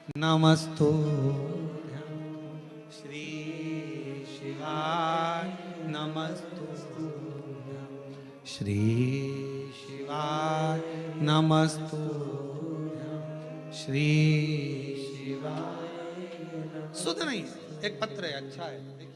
नमस्तु श्री शिवाय नमस्तु श्री शिवाय नमस्तु श्री शिवाय। सुध नहीं, एक पत्र है, अच्छा है, देखिए।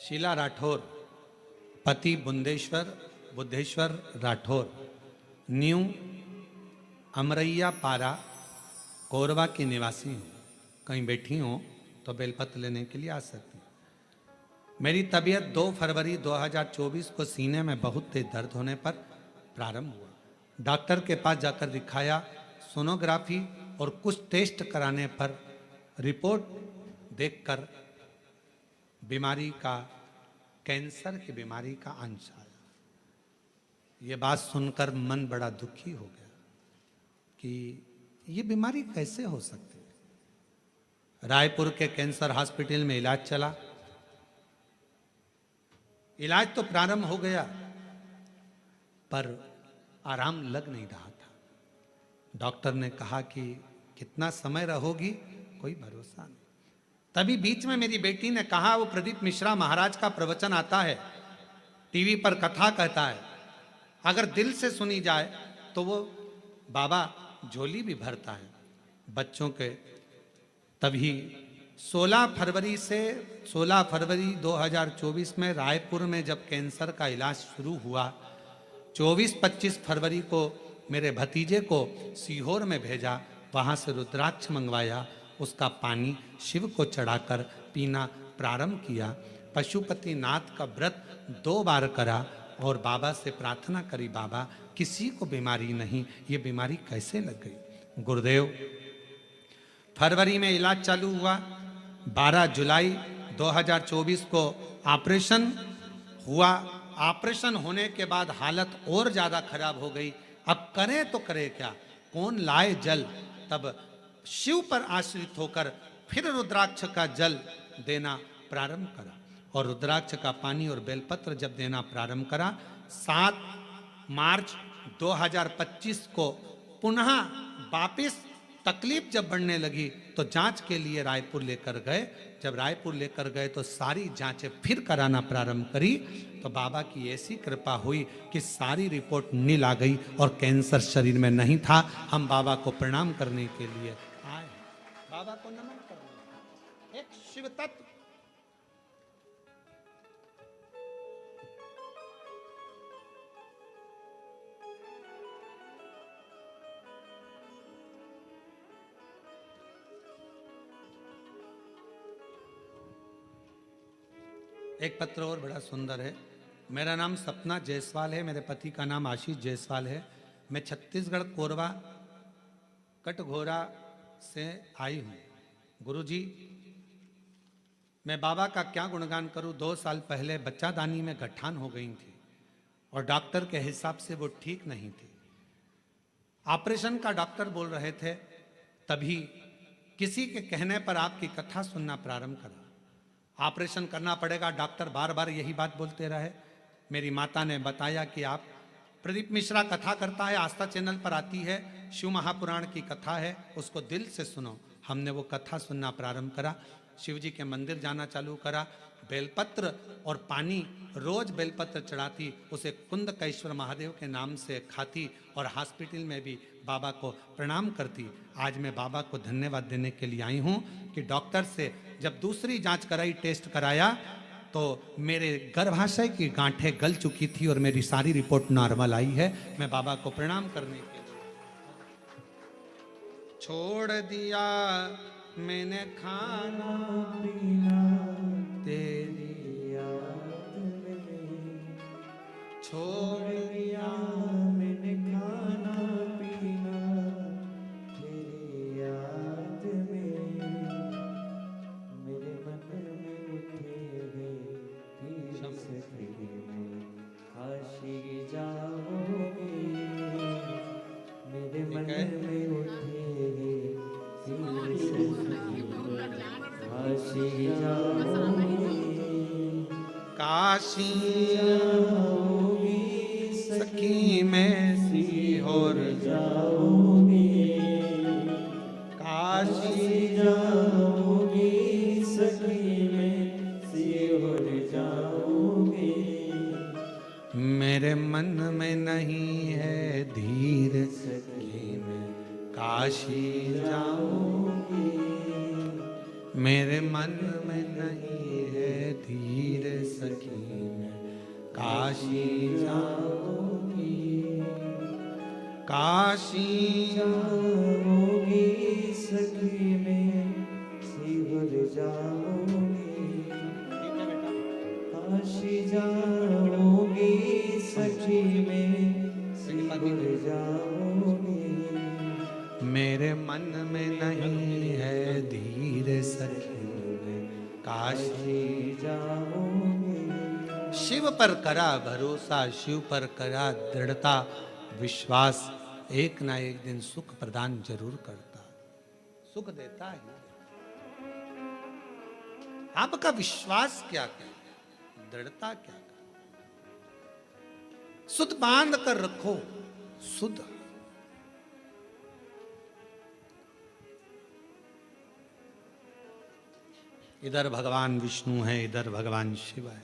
शीला राठौर, पति बुद्धेश्वर राठौर, न्यू अमरैया पारा, कोरबा की निवासी हूँ। कहीं बैठी हो तो बेलपत्र लेने के लिए आ सकती हूँ। मेरी तबीयत 2 फरवरी 2024 को सीने में बहुत तेज दर्द होने पर प्रारंभ हुआ। डॉक्टर के पास जाकर दिखाया। सोनोग्राफी और कुछ टेस्ट कराने पर रिपोर्ट देखकर बीमारी का, कैंसर की बीमारी का अंश आया। ये बात सुनकर मन बड़ा दुखी हो गया कि ये बीमारी कैसे हो सकती है। रायपुर के कैंसर हॉस्पिटल में इलाज चला। इलाज तो प्रारंभ हो गया पर आराम लग नहीं रहा था। डॉक्टर ने कहा कि कितना समय रहोगी, कोई भरोसा नहीं। तभी बीच में मेरी बेटी ने कहा, वो प्रदीप मिश्रा महाराज का प्रवचन आता है, टीवी पर कथा कहता है, अगर दिल से सुनी जाए तो वो बाबा झोली भी भरता है बच्चों के। तभी 16 फरवरी 2024 में रायपुर में जब कैंसर का इलाज शुरू हुआ, 24-25 फरवरी को मेरे भतीजे को सीहोर में भेजा। वहाँ से रुद्राक्ष मंगवाया, उसका पानी शिव को चढ़ाकर पीना प्रारंभ किया। पशुपतिनाथ का व्रत 2 बार करा और बाबा से प्रार्थना करी, बाबा किसी को बीमारी नहीं, ये बीमारी कैसे लग गई। गुरुदेव, फरवरी में इलाज चालू हुआ। 12 जुलाई 2024 को ऑपरेशन हुआ। ऑपरेशन होने के बाद हालत और ज़्यादा खराब हो गई। अब करें तो करें क्या, कौन लाए जल। तब शिव पर आश्रित होकर फिर रुद्राक्ष का जल देना प्रारंभ करा और रुद्राक्ष का पानी और बेलपत्र जब देना प्रारंभ करा, 7 मार्च 2025 को पुनः वापिस तकलीफ जब बढ़ने लगी तो जांच के लिए रायपुर लेकर गए। जब रायपुर लेकर गए तो सारी जांचें फिर कराना प्रारंभ करी तो बाबा की ऐसी कृपा हुई कि सारी रिपोर्ट नील आ गई और कैंसर शरीर में नहीं था। हम बाबा को प्रणाम करने के लिए आए, बाबा को नमन करने। एक शिव तत्व, एक पत्र और बड़ा सुंदर है। मेरा नाम सपना जायसवाल है, मेरे पति का नाम आशीष जायसवाल है। मैं छत्तीसगढ़ कोरबा कटघोरा से आई हूँ। गुरुजी, मैं बाबा का क्या गुणगान करूँ। 2 साल पहले बच्चादानी में गठान हो गई थी और डॉक्टर के हिसाब से वो ठीक नहीं थी। ऑपरेशन का डॉक्टर बोल रहे थे, तभी किसी के कहने पर आपकी कथा सुनना प्रारंभ करा। ऑपरेशन करना पड़ेगा, डॉक्टर बार बार यही बात बोलते रहे। मेरी माता ने बताया कि आप, प्रदीप मिश्रा कथा करता है, आस्था चैनल पर आती है, शिव महापुराण की कथा है, उसको दिल से सुनो। हमने वो कथा सुनना प्रारंभ करा, शिव जी के मंदिर जाना चालू करा, बेलपत्र और पानी रोज बेलपत्र चढ़ाती, उसे कुंदकेश्वर महादेव के नाम से खाती और हॉस्पिटल में भी बाबा को प्रणाम करती। आज मैं बाबा को धन्यवाद देने के लिए आई हूँ कि डॉक्टर से जब दूसरी जांच कराई, टेस्ट कराया, तो मेरे गर्भाशय की गांठें गल चुकी थी और मेरी सारी रिपोर्ट नॉर्मल आई है। मैं बाबा को प्रणाम करने के लिए छोड़ दिया मैंने खाना पीना तेरी याद में, छोड़ दिया मैंने खाना पीना तेरी याद में, मेरे मन में उठे गए तीर से में आशीष जाओगी सखी मैं सीहोर जाओगी, काशी जाओगी सखी में सीहोर जाओगी। मेरे मन में नहीं है धीर सखी मैं काशी जाऊंगी। मेरे मन में नहीं है धीर सखी मैं काशी जाऊंगी। काशी जाओगी सखी में सीहोर जाओगी, काशी जाओगी सखी में सीहोर जाओगी। मेरे मन में नहीं है धीर सखी मैं काशी जाओगी। शिव पर करा भरोसा, शिव पर करा दृढ़ता, विश्वास एक ना एक दिन सुख प्रदान जरूर करता, सुख देता है। आपका विश्वास क्या क्या, दृढ़ता क्या क्या, सुध बांध कर रखो, सुध। इधर भगवान विष्णु है, इधर भगवान शिव है,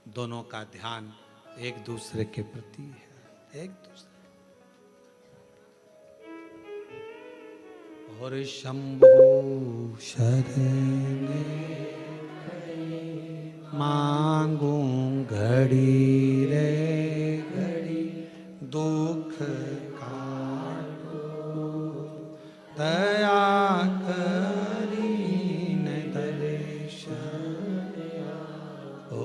दोनों का ध्यान एक दूसरे के प्रति है, एक दूसरे। और शंभु शरण मांगू घड़ी रे घड़ी, दुख काटो दया करीन दर्शन। ओ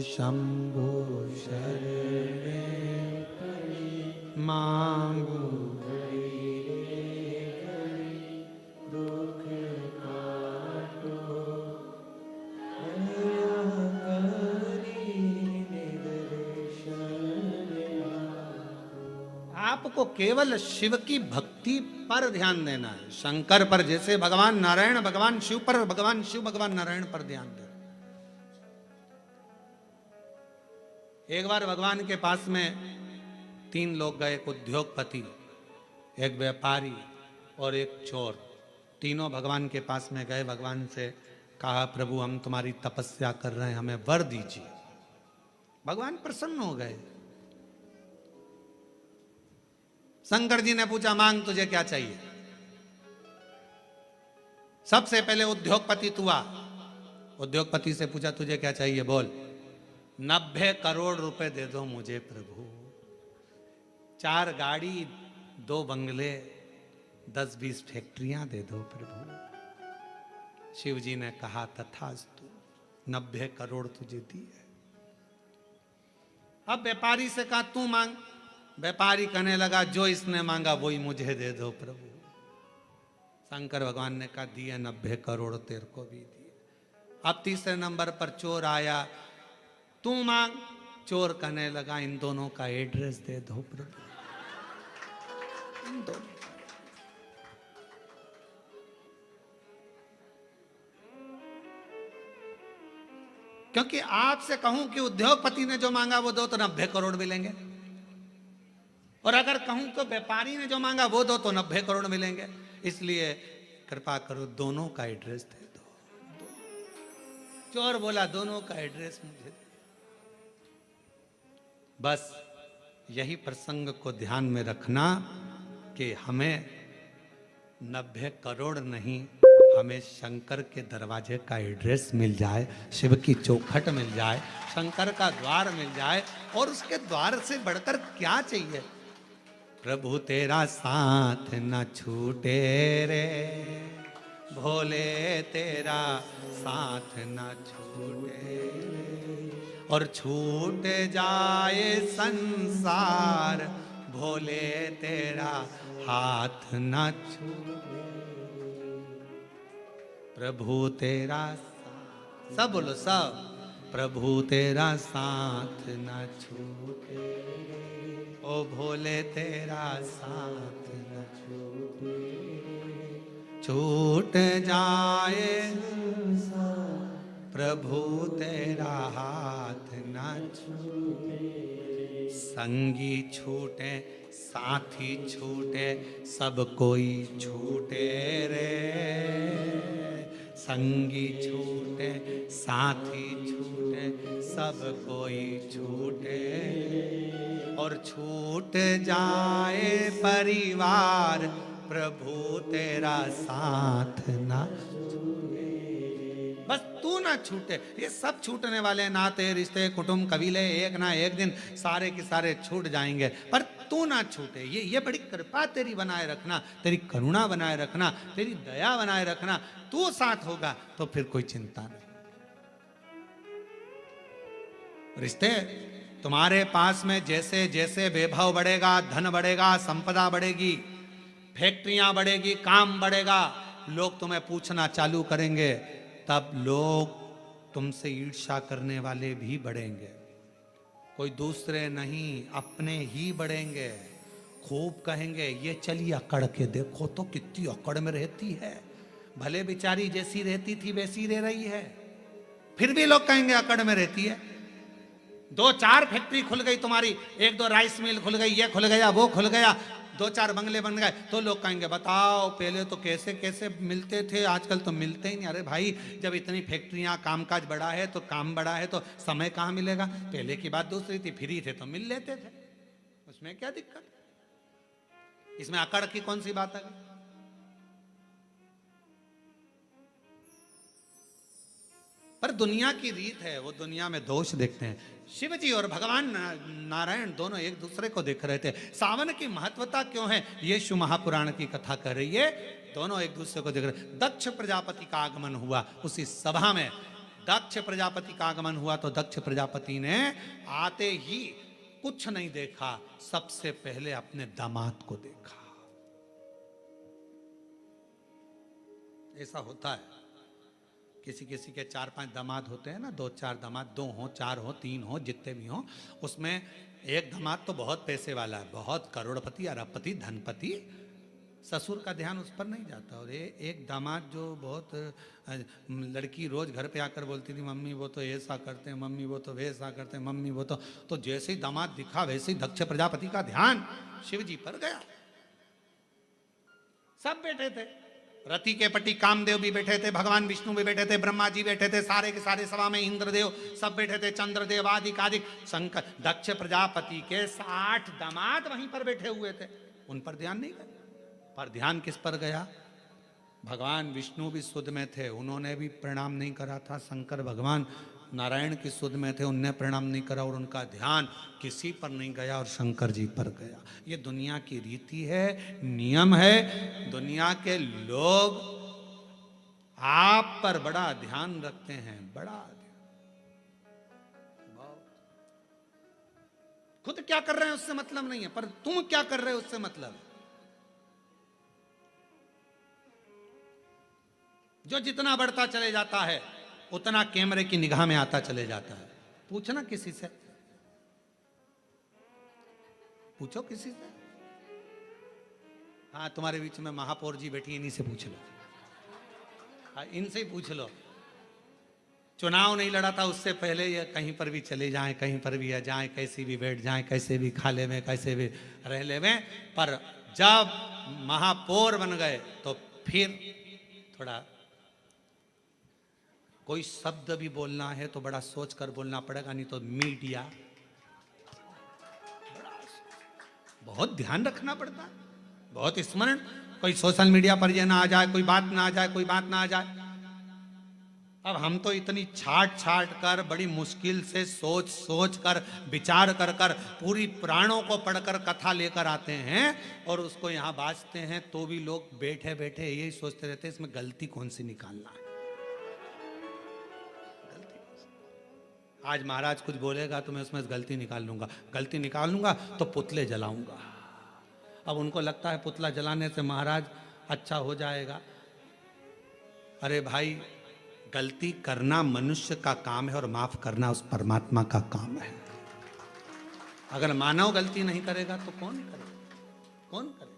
शंभु शरण मांगू आपको केवल शिव की भक्ति पर ध्यान देना है, शंकर पर जैसे भगवान नारायण भगवान शिव पर, भगवान शिव भगवान नारायण पर ध्यान देना। एक बार भगवान के पास में 3 लोग गए, एक उद्योगपति, एक व्यापारी और एक चोर। तीनों भगवान के पास में गए, भगवान से कहा प्रभु हम तुम्हारी तपस्या कर रहे हैं, हमें वर दीजिए। भगवान प्रसन्न हो गए। शंकर जी ने पूछा मांग तुझे क्या चाहिए। सबसे पहले उद्योगपति तू आ। उद्योगपति से पूछा तुझे क्या चाहिए बोल। 90 करोड़ रुपए दे दो मुझे प्रभु, 4 गाड़ी, 2 बंगले, 10-20 फैक्ट्रियां दे दो प्रभु। शिव जी ने कहा तथास्तु, 90 करोड़ तुझे दिए। अब व्यापारी से कहा तू मांग। व्यापारी कहने लगा जो इसने मांगा वही मुझे दे दो प्रभु। शंकर भगवान ने कहा दिए 90 करोड़ तेरे को भी दिए। अब तीसरे नंबर पर चोर आया, तू मांग। चोर कहने लगा इन दोनों का एड्रेस दे दो प्रभु, इन दोनों। क्योंकि आपसे कहूं कि उद्योगपति ने जो मांगा वो दो तो 90 करोड़ मिलेंगे, और अगर कहूं तो व्यापारी ने जो मांगा वो दो तो 90 करोड़ मिलेंगे। इसलिए कृपा करो दोनों का एड्रेस दे दो। चोर बोला दोनों का एड्रेस मुझे। बस यही प्रसंग को ध्यान में रखना कि हमें 90 करोड़ नहीं, हमें शंकर के दरवाजे का एड्रेस मिल जाए, शिव की चौखट मिल जाए, शंकर का द्वार मिल जाए, और उसके द्वार से बढ़कर क्या चाहिए। प्रभु तेरा साथ न छूटे रे भोले, तेरा साथ न छूटे रे, और छूट जाए संसार भोले, तेरा हाथ न छूटे। प्रभु तेरा साथ, सब बोलो सब, प्रभु तेरा साथ न छूटे, ओ भोले तेरा साथ न छूटे। छूट जाए प्रभु तेरा हाथ न छूटे, संगी छूटे साथी छूटे सब कोई छूटे रे, संगी छूटे साथी छूटे सब कोई छूटे, और छूट जाए परिवार प्रभु तेरा साथ ना, बस तू ना छूटे। ये सब छूटने वाले नाते रिश्ते कुटुंब कबीले एक ना एक दिन सारे के सारे छूट जाएंगे, पर तू ना छूटे। ये बड़ी कृपा तेरी बनाए रखना, तेरी करुणा बनाए रखना, तेरी दया बनाए रखना। तू साथ होगा तो फिर कोई चिंता नहीं। रिश्ते तुम्हारे पास में जैसे जैसे वैभव बढ़ेगा, धन बढ़ेगा, संपदा बढ़ेगी, फैक्ट्रियां बढ़ेगी, काम बढ़ेगा, लोग तुम्हें पूछना चालू करेंगे, तब लोग तुमसे ईर्ष्या करने वाले भी बढ़ेंगे। कोई दूसरे नहीं, अपने ही बढ़ेंगे। खूब कहेंगे ये चली अकड़ के देखो तो कितनी अकड़ में रहती है, भले बेचारी जैसी रहती थी वैसी रह रही है, फिर भी लोग कहेंगे अकड़ में रहती है। 2-4 फैक्ट्री खुल गई तुम्हारी, 1-2 राइस मिल खुल गई, ये खुल गया वो खुल गया, 2-4 बंगले बन गए, तो लोग कहेंगे बताओ पहले तो कैसे कैसे मिलते थे, आजकल तो मिलते ही नहीं। अरे भाई जब इतनी फैक्ट्रियां कामकाज बढ़ा है तो काम बढ़ा है तो समय कहाँ मिलेगा। पहले की बात दूसरी थी, फ्री थे तो मिल लेते थे, उसमें क्या दिक्कत, इसमें अकड़ की कौन सी बात है। पर दुनिया की रीत है, वो दुनिया में दोष देखते हैं। शिव जी और भगवान नारायण दोनों एक दूसरे को देख रहे थे। सावन की महत्वता क्यों है, ये शिव महापुराण की कथा कर रही है। दोनों एक दूसरे को देख रहे। दक्ष प्रजापति का आगमन हुआ उसी सभा में, दक्ष प्रजापति का आगमन हुआ तो दक्ष प्रजापति ने आते ही कुछ नहीं देखा, सबसे पहले अपने दामाद को देखा। ऐसा होता है, किसी किसी के 4-5 दामाद होते हैं ना, 2-4 दामाद, 2 हो 4 हो 3 हो जितने भी हो, उसमें एक दामाद तो बहुत पैसे वाला है, बहुत करोड़पति अरबपति धनपति, ससुर का ध्यान उस पर नहीं जाता। और एक दामाद जो बहुत, लड़की रोज घर पे आकर बोलती थी मम्मी वो तो ऐसा करते हैं, मम्मी वो तो वैसा करते हैं, मम्मी वो तो जैसे ही दामाद दिखा वैसे ही दक्ष प्रजापति का ध्यान शिव जी पर गया। सब बैठे थे, रति के पति कामदेव भी बैठे थे, भगवान विष्णु भी बैठे थे, ब्रह्मा जी बैठे थे, सारे के सारे सभा में इंद्रदेव सब बैठे थे, चंद्रदेव आदिक आदिक शंकर, दक्ष प्रजापति के 60 दामाद वहीं पर बैठे हुए थे। उन पर ध्यान नहीं गया, पर ध्यान किस पर गया, भगवान विष्णु भी सुध में थे, उन्होंने भी प्रणाम नहीं करा था। शंकर भगवान नारायण की सुध में थे, उनने प्रणाम नहीं करा, और उनका ध्यान किसी पर नहीं गया और शंकर जी पर गया। ये दुनिया की रीति है, नियम है। दुनिया के लोग आप पर बड़ा ध्यान रखते हैं, बड़ा खुद क्या कर रहे हैं उससे मतलब नहीं है, पर तुम क्या कर रहे हो उससे मतलब है। जो जितना बढ़ता चले जाता है उतना कैमरे की निगाह में आता चले जाता है। पूछना किसी से, पूछो किसी से। हाँ तुम्हारे बीच में महापौर जी बैठी, इन्हीं से पूछ लो, हाँ इनसे ही पूछ लो। चुनाव नहीं लड़ा था उससे पहले ये कहीं पर भी चले जाएं, कहीं पर भी जाएं, कैसे भी बैठ जाएं, कैसे भी खा ले में, कैसे भी रह ले में, पर जब महापौर बन गए तो फिर थोड़ा कोई शब्द भी बोलना है तो बड़ा सोच कर बोलना पड़ेगा, नहीं तो मीडिया बहुत ध्यान रखना पड़ता है, बहुत स्मरण। कोई सोशल मीडिया पर ये ना आ जाए, कोई बात ना आ जाए, कोई बात ना आ जाए। अब हम तो इतनी छाट छाट कर, बड़ी मुश्किल से सोच सोच कर, विचार कर कर, पूरी पुराणों को पढ़कर कथा लेकर आते हैं और उसको यहाँ बाजते हैं, तो भी लोग बैठे बैठे यही सोचते रहते हैं इसमें गलती कौन सी निकालना है। आज महाराज कुछ बोलेगा तो मैं उसमें गलती निकाल लूंगा, गलती निकाल लूंगा तो पुतले जलाऊंगा। अब उनको लगता है पुतला जलाने से महाराज अच्छा हो जाएगा। अरे भाई गलती करना मनुष्य का काम है और माफ करना उस परमात्मा का काम है। अगर मानव गलती नहीं करेगा तो कौन करेगा, कौन करेगा।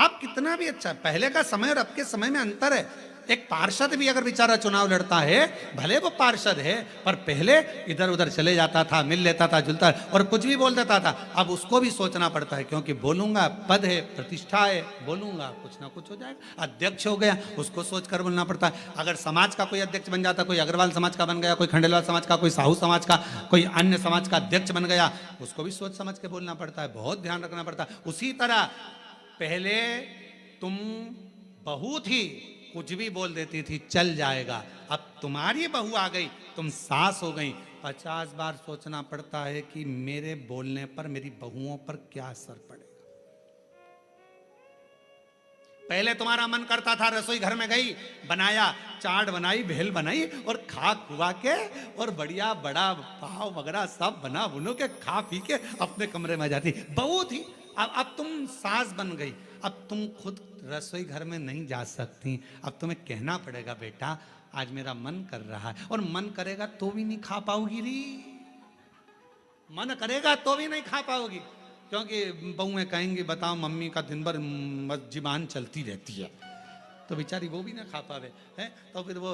अब कितना भी अच्छा, पहले का समय और अब के समय में अंतर है। एक पार्षद भी अगर बेचारा चुनाव लड़ता है, भले वो पार्षद है, पर पहले इधर उधर चले जाता था, मिल लेता था, जुलता और कुछ भी बोल देता था। अब उसको भी सोचना पड़ता है, क्योंकि बोलूंगा पद है, प्रतिष्ठा है, बोलूंगा कुछ ना कुछ हो जाएगा। अध्यक्ष हो गया, उसको सोचकर बोलना पड़ता है। अगर समाज का कोई अध्यक्ष बन जाता, कोई अग्रवाल समाज का बन गया, कोई खंडेलवाल समाज का, कोई साहू समाज का, कोई अन्य समाज का अध्यक्ष बन गया, उसको भी सोच समझ के बोलना पड़ता है, बहुत ध्यान रखना पड़ता है। उसी तरह पहले तुम बहू थी, कुछ भी बोल देती थी चल जाएगा, अब तुम्हारी बहू आ गई, तुम सास हो गई, 50 बार सोचना पड़ता है कि मेरे बोलने पर मेरी बहुओं पर क्या असर पड़ेगा। पहले तुम्हारा मन करता था, रसोई घर में गई, बनाया, चाट बनाई, भेल बनाई और खा खुआ के और बढ़िया बड़ा पाव वगैरह सब बना बुनो के खा पी के अपने कमरे में जाती। बहू थी, अब तुम सास बन गई, अब तुम खुद रसोई घर में नहीं जा सकती, अब तुम्हें कहना पड़ेगा बेटा आज मेरा मन कर रहा है, और मन करेगा तो भी नहीं खा पाओगी री, मन करेगा तो भी नहीं खा पाओगी, क्योंकि बहुएं कहेंगी बताओ मम्मी का दिन भर जुबान चलती रहती है, तो बेचारी वो भी ना खा पावे है, तो फिर वो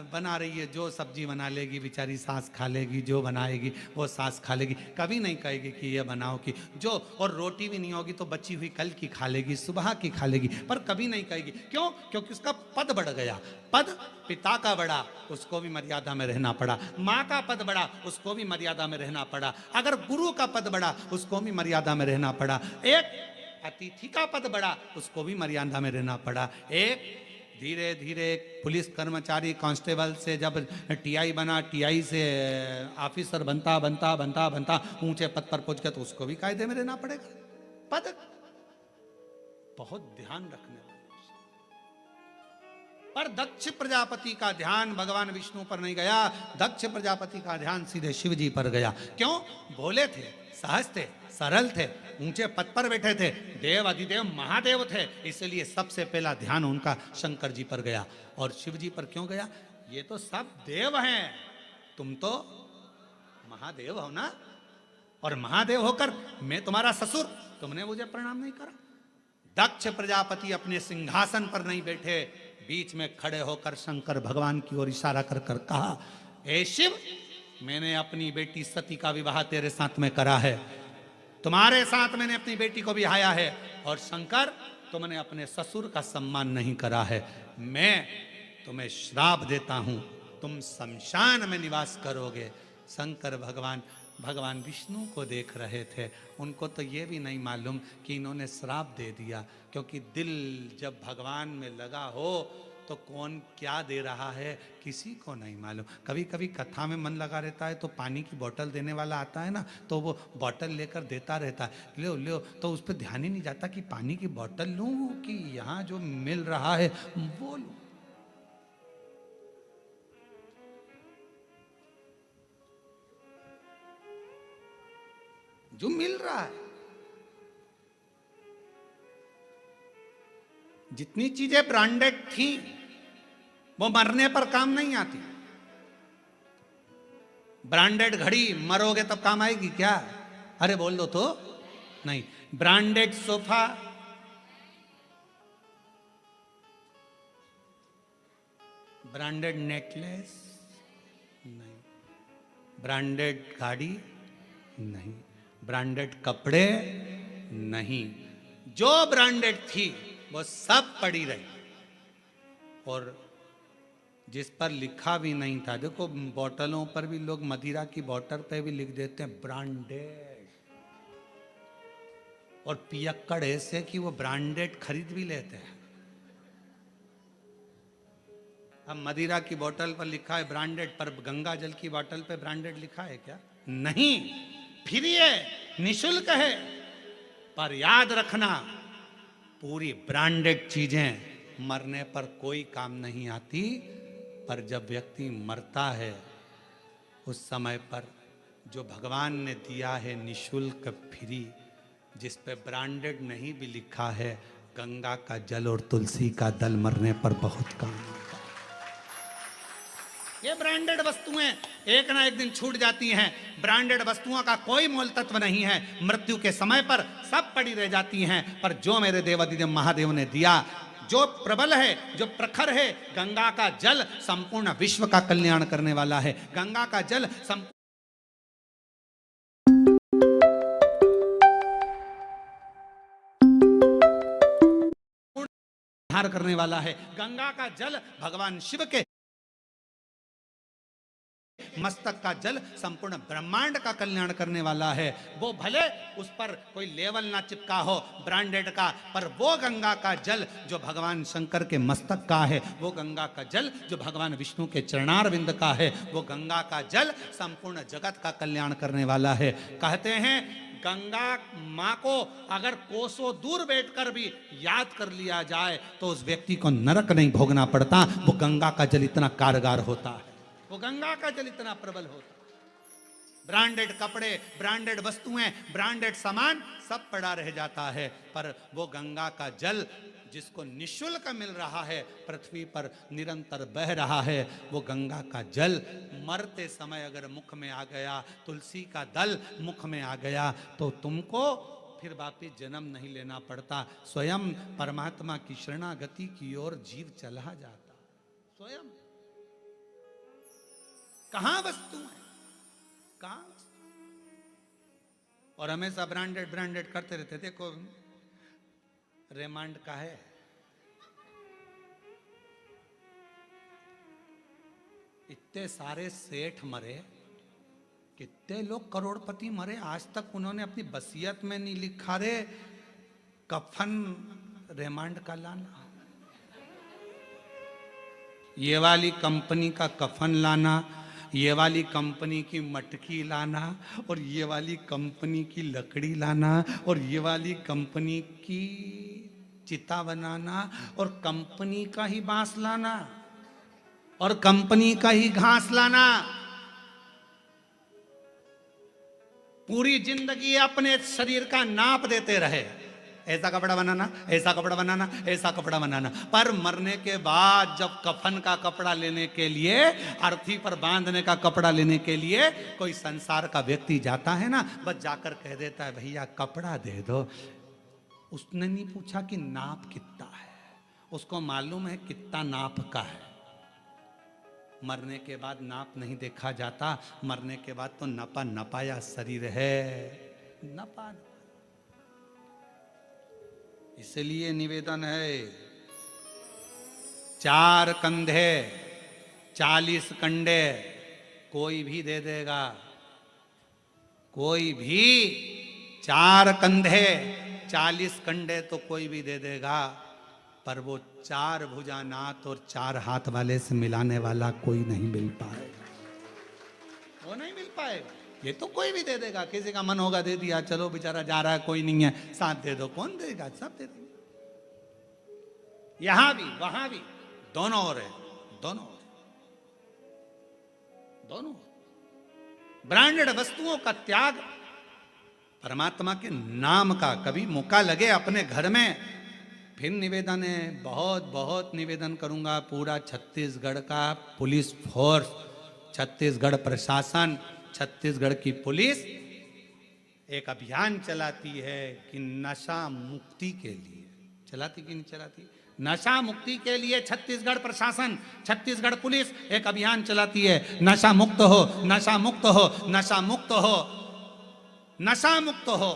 बना रही है, जो सब्जी बना लेगी बेचारी सास खा लेगी, जो बनाएगी वो सास खा लेगी, कभी नहीं कहेगी कि ये बनाओ कि जो, और रोटी भी नहीं होगी तो बची हुई कल की खा लेगी, सुबह की खा लेगी, पर कभी नहीं कहेगी। क्यों? क्योंकि उसका पद बढ़ गया। पद पिता का बढ़ा, उसको भी मर्यादा में रहना पड़ा। माँ का पद बढ़ा, उसको भी मर्यादा में रहना पड़ा। अगर गुरु का पद बढ़ा, उसको भी मर्यादा में रहना पड़ा। एक अतिथि का पद बढ़ा, उसको भी मर्यादा में रहना पड़ा। एक धीरे धीरे पुलिस कर्मचारी कांस्टेबल से जब टीआई बना, टीआई से ऑफिसर बनता बनता बनता बनता ऊंचे पद पर पहुंच गया, तो उसको भी कायदे में रहना पड़ेगा। पद बहुत ध्यान रखने वाला। पर दक्ष प्रजापति का ध्यान भगवान विष्णु पर नहीं गया, दक्ष प्रजापति का ध्यान सीधे शिव जी पर गया। क्यों? भोले थे, सहज थे, सरल थे, ऊंचे पद पर बैठे थे, देव अधिदेव महादेव थे, इसलिए सबसे पहला ध्यान उनका शंकर जी पर गया। और शिव जी पर क्यों गया? ये तो सब देव हैं, तुम तो महादेव हो ना, और महादेव होकर मैं तुम्हारा ससुर, तुमने मुझे प्रणाम नहीं करा। दक्ष प्रजापति अपने सिंहासन पर नहीं बैठे, बीच में खड़े होकर शंकर भगवान की ओर इशारा कर कर कहा, ए शिव, मैंने अपनी बेटी सती का विवाह तेरे साथ में करा है, तुम्हारे साथ मैंने अपनी बेटी को ब्याया है, और शंकर तुमने अपने ससुर का सम्मान नहीं करा है, मैं तुम्हें श्राप देता हूं, तुम शमशान में निवास करोगे। शंकर भगवान विष्णु को देख रहे थे, उनको तो ये भी नहीं मालूम कि इन्होंने श्राप दे दिया, क्योंकि दिल जब भगवान में लगा हो तो कौन क्या दे रहा है किसी को नहीं मालूम। कभी कभी कथा में मन लगा रहता है तो पानी की बोतल देने वाला आता है ना, तो वो बोतल लेकर देता रहता है, लो लो, तो उस पर ध्यान ही नहीं जाता कि पानी की बोतल लूं कि यहाँ जो मिल रहा है वो लूं। जो मिल रहा है, जितनी चीजें ब्रांडेड थी वो मरने पर काम नहीं आती। ब्रांडेड घड़ी मरोगे तब काम आएगी क्या? अरे बोल दो तो नहीं। ब्रांडेड सोफा, ब्रांडेड नेकलेस नहीं, ब्रांडेड गाड़ी नहीं, ब्रांडेड कपड़े नहीं, जो ब्रांडेड थी वो सब पड़ी रही, और जिस पर लिखा भी नहीं था, देखो बोतलों पर भी लोग मदिरा की बोतल पे भी लिख देते हैं ब्रांडेड, और पियक्कड़ ऐसे कि वो ब्रांडेड खरीद भी लेते हैं। अब मदिरा की बोतल पर लिखा है ब्रांडेड, पर गंगा जल की बोतल पे ब्रांडेड लिखा है क्या? नहीं, फ्री है, निशुल्क है, पर याद रखना पूरी ब्रांडेड चीजें मरने पर कोई काम नहीं आती, पर जब व्यक्ति मरता है उस समय पर जो भगवान ने दिया है निशुल्क फ्री, जिस पे ब्रांडेड नहीं भी लिखा है, गंगा का जल और तुलसी का दल मरने पर बहुत काम आता है। ये ब्रांडेड वस्तुएं एक ना एक दिन छूट जाती हैं। ब्रांडेड वस्तुओं का कोई मोल तत्व नहीं है, मृत्यु के समय पर सब पड़ी रह जाती हैं। पर जो मेरे देवादिदेव महादेव ने दिया, जो प्रबल है, जो प्रखर है, गंगा का जल संपूर्ण विश्व का कल्याण करने वाला है। गंगा का जल संहार करने वाला है। गंगा का जल भगवान शिव के मस्तक का जल संपूर्ण ब्रह्मांड का कल्याण करने वाला है। वो भले उस पर कोई लेवल ना चिपका हो ब्रांडेड का, पर वो गंगा का जल जो भगवान शंकर के मस्तक का है, वो गंगा का जल जो भगवान विष्णु के चरणारविंद का है, वो गंगा का जल संपूर्ण जगत का कल्याण करने वाला है। कहते हैं गंगा माँ को अगर कोसों दूर बैठकर भी याद कर लिया जाए तो उस व्यक्ति को नरक नहीं भोगना पड़ता। वो गंगा का जल इतना कारगर होता है, वो गंगा का जल इतना प्रबल होता है। ब्रांडेड कपड़े, ब्रांडेड वस्तुएं, ब्रांडेड सामान सब पड़ा रह जाता है, पर वो गंगा का जल जिसको निःशुल्क मिल रहा है, पृथ्वी पर निरंतर बह रहा है, वो गंगा का जल मरते समय अगर मुख में आ गया, तुलसी का दल मुख में आ गया, तो तुमको फिर वापिस जन्म नहीं लेना पड़ता। स्वयं परमात्मा की शरणागति की ओर जीव चला जाता। स्वयं कहां वस्तु है, कहां वस्तु? और हमेशा ब्रांडेड ब्रांडेड करते रहते। देखो रेमांड का है, इतने सारे सेठ मरे, कितने लोग करोड़पति मरे, आज तक उन्होंने अपनी वसीयत में नहीं लिखा रे कफन रेमांड का लाना, ये वाली कंपनी का कफन लाना, ये वाली कंपनी की मटकी लाना, और ये वाली कंपनी की लकड़ी लाना, और ये वाली कंपनी की चिता बनाना, और कंपनी का ही बांस लाना, और कंपनी का ही घास लाना। पूरी जिंदगी अपने शरीर का नाप देते रहे, ऐसा कपड़ा बनाना, ऐसा कपड़ा बनाना, ऐसा कपड़ा बनाना, पर मरने के बाद जब कफन का कपड़ा लेने के लिए, अर्थी पर बांधने का कपड़ा लेने के लिए कोई संसार का व्यक्ति जाता है ना, बस जाकर कह देता है भैया कपड़ा दे दो। उसने नहीं पूछा कि नाप कितना है, उसको मालूम है कितना नाप का है। मरने के बाद नाप नहीं देखा जाता, मरने के बाद तो नपा नपाया शरीर है, नपा। इसलिए निवेदन है, 4 कंधे 40 कंडे कोई भी दे देगा, कोई भी 4 कंधे 40 कंडे तो कोई भी दे देगा, पर वो 4 भुजानाथ और 4 हाथ वाले से मिलाने वाला कोई नहीं मिल पाएगा, वो नहीं मिल पाएगा। ये तो कोई भी दे देगा, किसी का मन होगा दे दिया, चलो बेचारा जा रहा है कोई नहीं है साथ दे दो, कौन देगा? सब दे देंगे। यहां भी वहां भी दोनों ओर है, दोनों दोनों। ब्रांडेड वस्तुओं का त्याग परमात्मा के नाम का। कभी मौका लगे अपने घर में, फिर निवेदन है, बहुत बहुत निवेदन करूंगा, पूरा छत्तीसगढ़ का पुलिस फोर्स, छत्तीसगढ़ प्रशासन, छत्तीसगढ़ की पुलिस एक अभियान चलाती है कि नशा मुक्ति के लिए, चलाती कि नहीं चलाती? नशा मुक्ति के लिए छत्तीसगढ़ प्रशासन, छत्तीसगढ़ पुलिस एक अभियान चलाती है, नशा मुक्त हो, नशा मुक्त हो, नशा मुक्त हो, नशा मुक्त हो।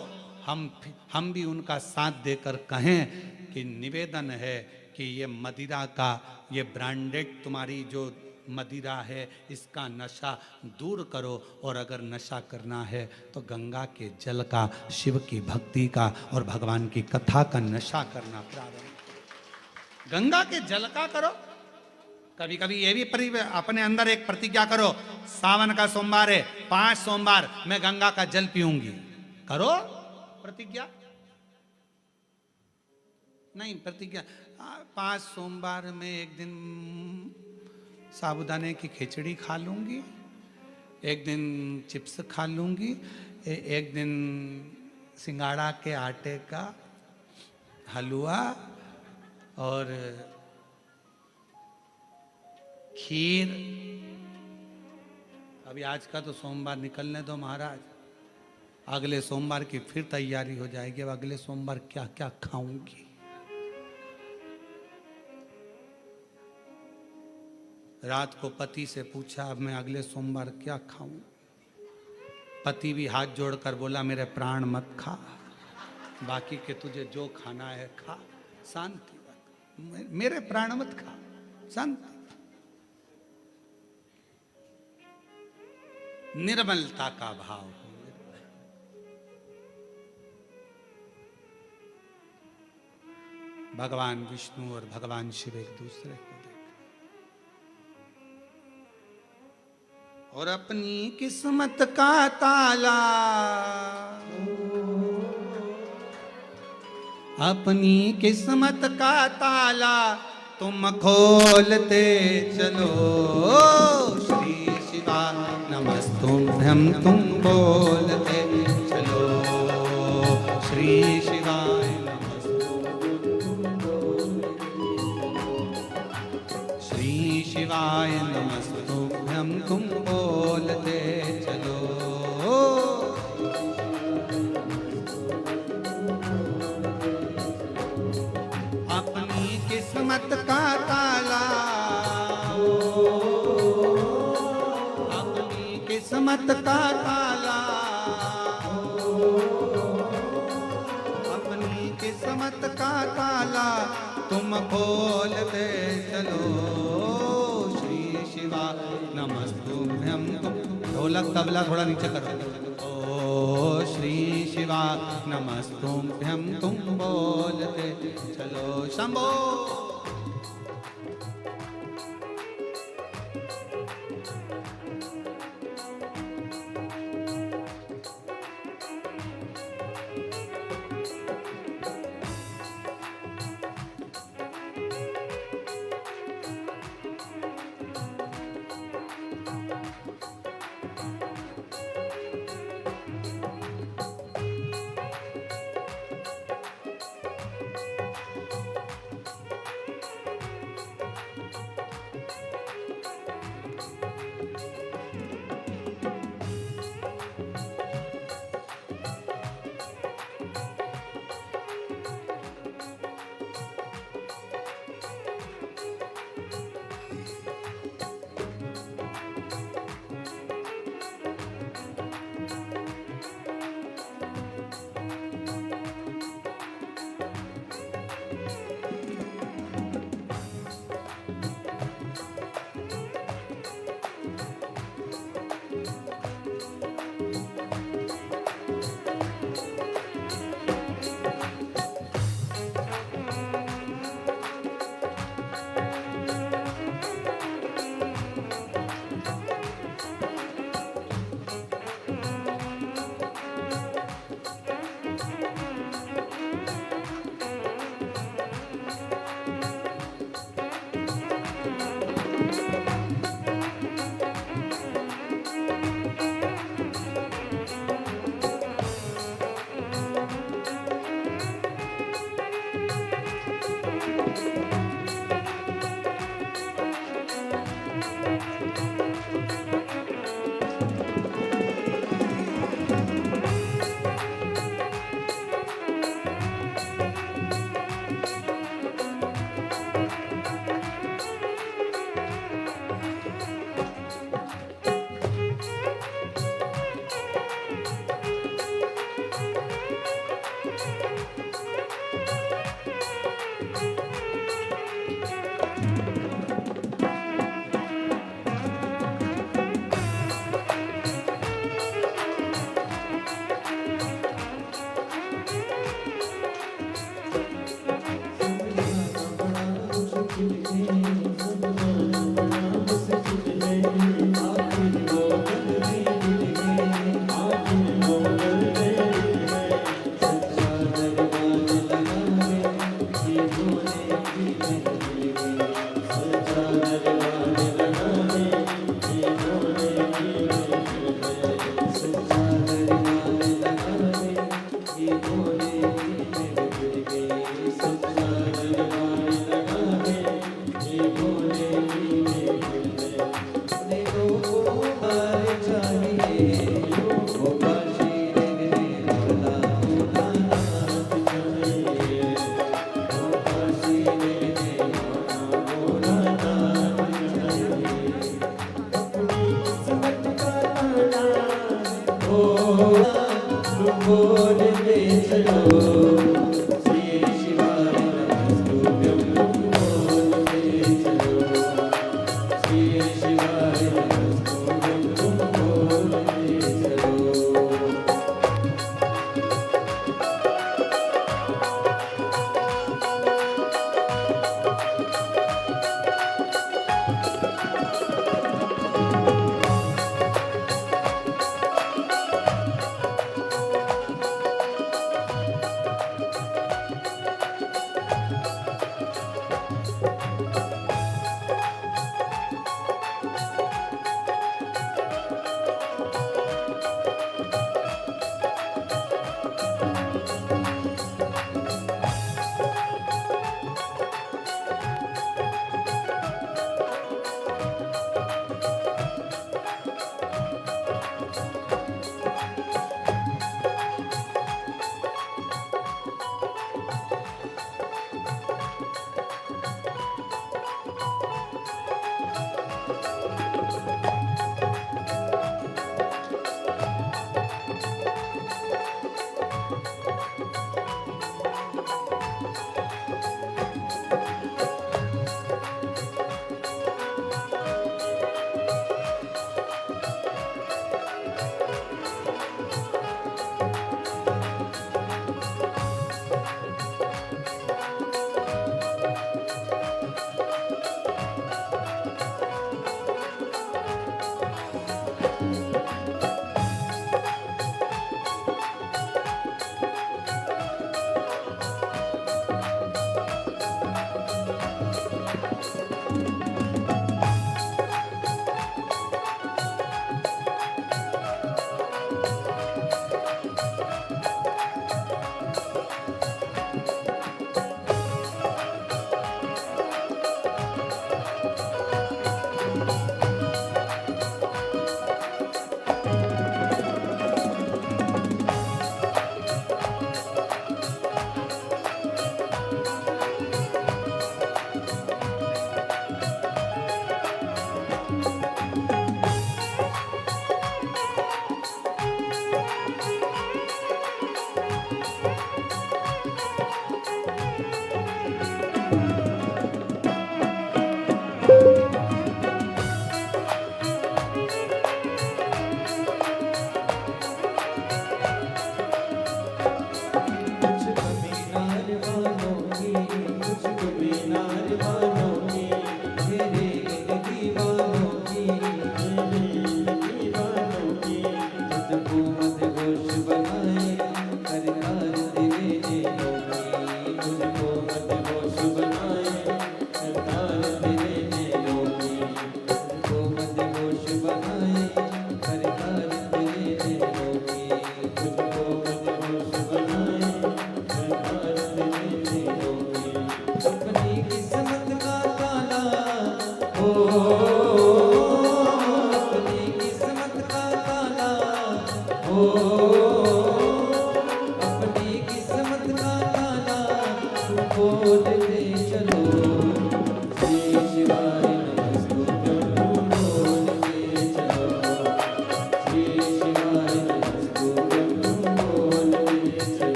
हम भी उनका साथ देकर कहें कि निवेदन है कि ये मदिरा का, ये ब्रांडेड तुम्हारी जो मदिरा है, इसका नशा दूर करो, और अगर नशा करना है तो गंगा के जल का, शिव की भक्ति का और भगवान की कथा का नशा करना प्रारंभ करो। गंगा के जल का करो। कभी कभी ये भी अपने अंदर एक प्रतिज्ञा करो, सावन का सोमवार है, 5 सोमवार मैं गंगा का जल पीऊंगी। करो प्रतिज्ञा, नहीं प्रतिज्ञा, 5 सोमवार में एक दिन साबूदाने की खिचड़ी खा लूंगी, एक दिन चिप्स खा लूंगी, एक दिन सिंगाड़ा के आटे का हलवा और खीर अभी आज का तो सोमवार निकलने दो महाराज, अगले सोमवार की फिर तैयारी हो जाएगी। अब अगले सोमवार क्या क्या खाऊंगी। रात को पति से पूछा अब मैं अगले सोमवार क्या खाऊं। पति भी हाथ जोड़कर बोला मेरे प्राण मत खा, बाकी के तुझे जो खाना है खा, शांति रख, मेरे प्राण मत खा, शांति। निर्मलता का भाव हो। भगवान विष्णु और भगवान शिव एक दूसरे को देख और अपनी किस्मत का ताला, अपनी किस्मत का ताला तुम खोलते चलो। श्री शिवा नमस्तुभ्यं तुम बोलते चलो। श्री शिवाय श्री शिवाय नमस्तुभ्यं तुम बोलते चलो। अपनी किस्मत का ताला, अपनी किस्मत का ताला, अपनी किस्मत का ताला तुम खोलते चलो। श्री शिवा नमस्तुभ्यं तुम। ढोलक तबला थोड़ा नीचे करो। ओ श्री शिवा नमस्तुभ्यं तुम बोलते चलो। शंभो।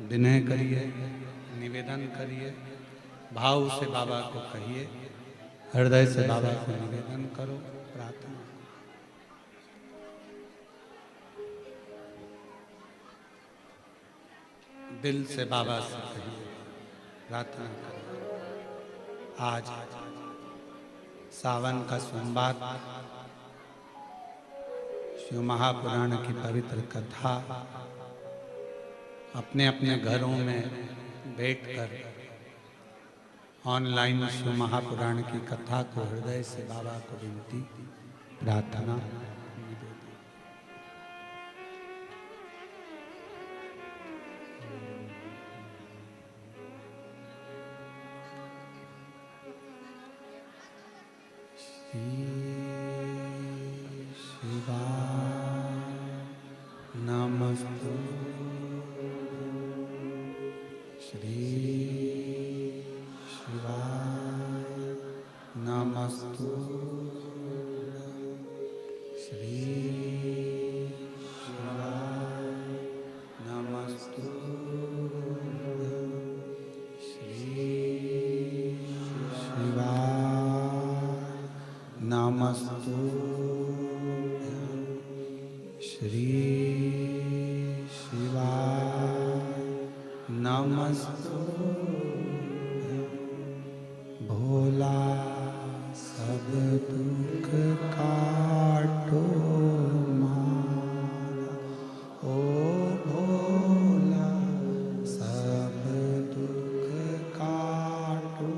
विनय करिए, निवेदन करिए, भाव से बाबा को कहिए, हृदय से बाबा को निवेदन करो, प्रार्थना। दिल से बाबा से कहिए, प्रार्थना करिए। आज सावन का सोमवार, शिव महापुराण की पवित्र कथा अपने अपने घरों में बैठकर ऑनलाइन शिव महापुराण की कथा को हृदय से बाबा को विनती, प्रार्थना, नमस्तु श्री शिवाय, नमस्तु श्री शिवाय, नमस्तु श्री शिवाय, नमस्तु श्री नमस्तु भोला सब दुख काटो मारा, ओ भोला सब दुख काटो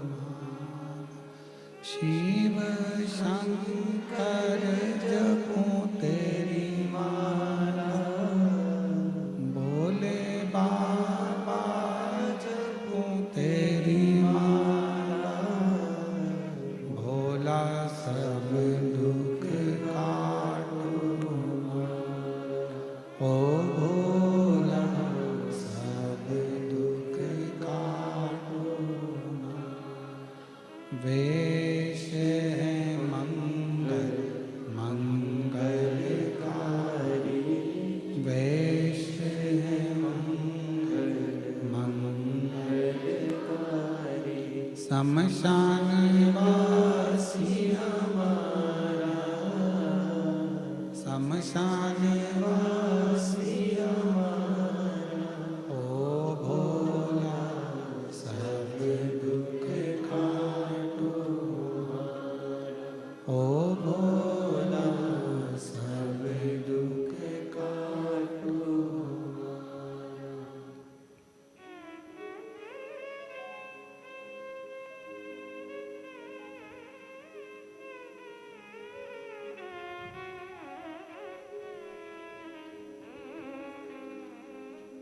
मारा। शिव शंकर जपो तेरी माला, भोले वेश है मंगल मंगलकारी, वेश है मंगल मंगलकारी, शमशान वासी हमारा, शमशान वासी हमारा, ओ भोला सब दुख काटो, ओ भोला सब दुख काटो।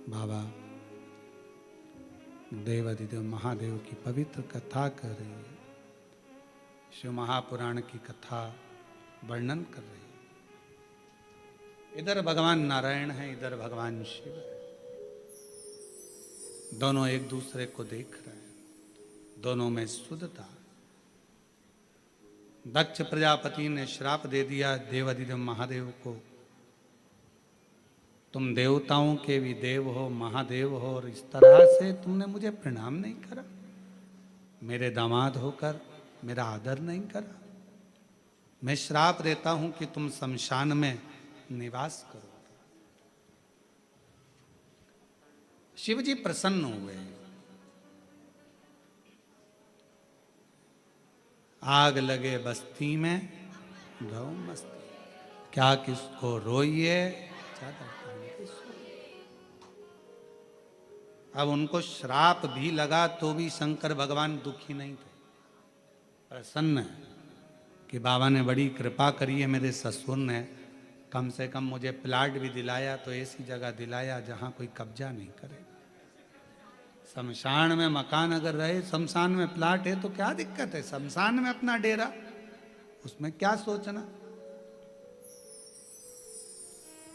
बाबा देवाधिदेव महादेव की पवित्र कथा कर रही है, शिव महापुराण की कथा वर्णन कर रही है। इधर भगवान नारायण है, इधर भगवान शिव है, दोनों एक दूसरे को देख रहे हैं, दोनों में शुद्धता। दक्ष प्रजापति ने श्राप दे दिया देवाधिदेव महादेव को, तुम देवताओं के भी देव हो, महादेव हो, और इस तरह से तुमने मुझे प्रणाम नहीं करा, मेरे दामाद होकर मेरा आदर नहीं करा। मैं श्राप देता हूं कि तुम शमशान में निवास करो। शिव जी प्रसन्न हुए, आग लगे बस्ती में रहो मस्ती, क्या किसको रोइए चादर तान के सोइए। अब उनको श्राप भी लगा तो भी शंकर भगवान दुखी नहीं थे, प्रसन्न है कि बाबा ने बड़ी कृपा करी है, मेरे ससुर ने कम से कम मुझे प्लाट भी दिलाया, तो ऐसी जगह दिलाया जहां कोई कब्जा नहीं करे। शमशान में मकान अगर रहे, शमशान में प्लाट है तो क्या दिक्कत है, शमशान में अपना डेरा, उसमें क्या सोचना।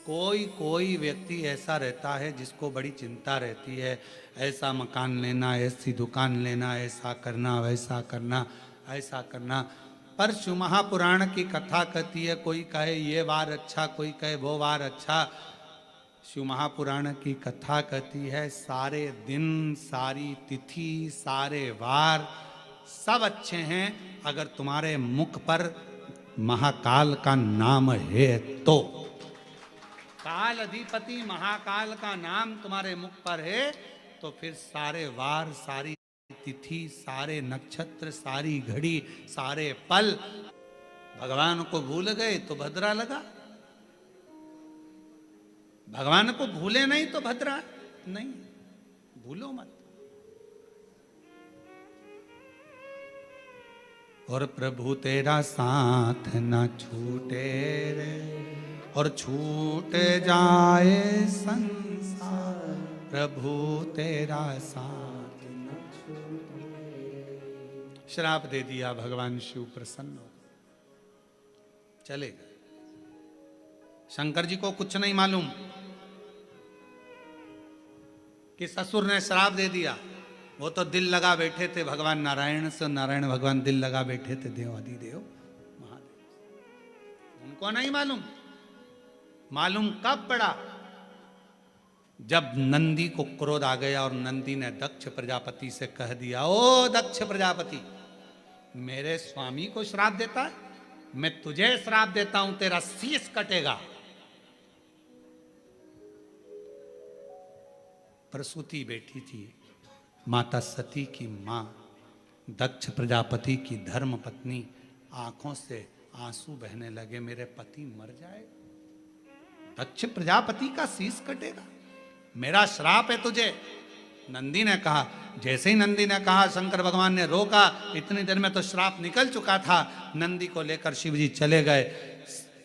कोई कोई व्यक्ति ऐसा रहता है जिसको बड़ी चिंता रहती है, ऐसा मकान लेना, ऐसी दुकान लेना, ऐसा करना, वैसा करना, ऐसा करना। पर शिव महापुराण की कथा कहती है, कोई कहे ये वार अच्छा, कोई कहे वो वार अच्छा। शिव महापुराण की कथा कहती है सारे दिन, सारी तिथि, सारे वार सब अच्छे हैं अगर तुम्हारे मुख पर महाकाल का नाम है तो। काल अधिपति महाकाल का नाम तुम्हारे मुख पर है तो फिर सारे वार, सारी तिथि, सारे नक्षत्र, सारी घड़ी, सारे पल भगवान को भूल गए तो भद्रा लगा, भगवान को भूले नहीं तो भद्रा नहीं, भूलो मत। और प्रभु तेरा साथ न छूटे रे, और छूट जाए संसार, प्रभु तेरा साथ न छूटे। श्राप दे दिया, भगवान शिव प्रसन्न हो चले गए। शंकर जी को कुछ नहीं मालूम कि ससुर ने श्राप दे दिया, वो तो दिल लगा बैठे थे भगवान नारायण से, नारायण भगवान दिल लगा बैठे थे देवाधिदेव महादेव। उनको नहीं मालूम, मालूम कब पड़ा, जब नंदी को क्रोध आ गया और नंदी ने दक्ष प्रजापति से कह दिया, ओ दक्ष प्रजापति, मेरे स्वामी को श्राप देता है, मैं तुझे श्राप देता हूं, तेरा शीश कटेगा। प्रसूति बैठी थी, माता सती की मां, दक्ष प्रजापति की धर्म पत्नी, आंखों से आंसू बहने लगे, मेरे पति मर जाए, दक्ष प्रजापति का शीश कटेगा, मेरा श्राप है तुझे। नंदी ने कहा, जैसे ही नंदी ने कहा शंकर भगवान ने रोका, इतनी देर में तो श्राप निकल चुका था। नंदी को लेकर शिव जी चले गए।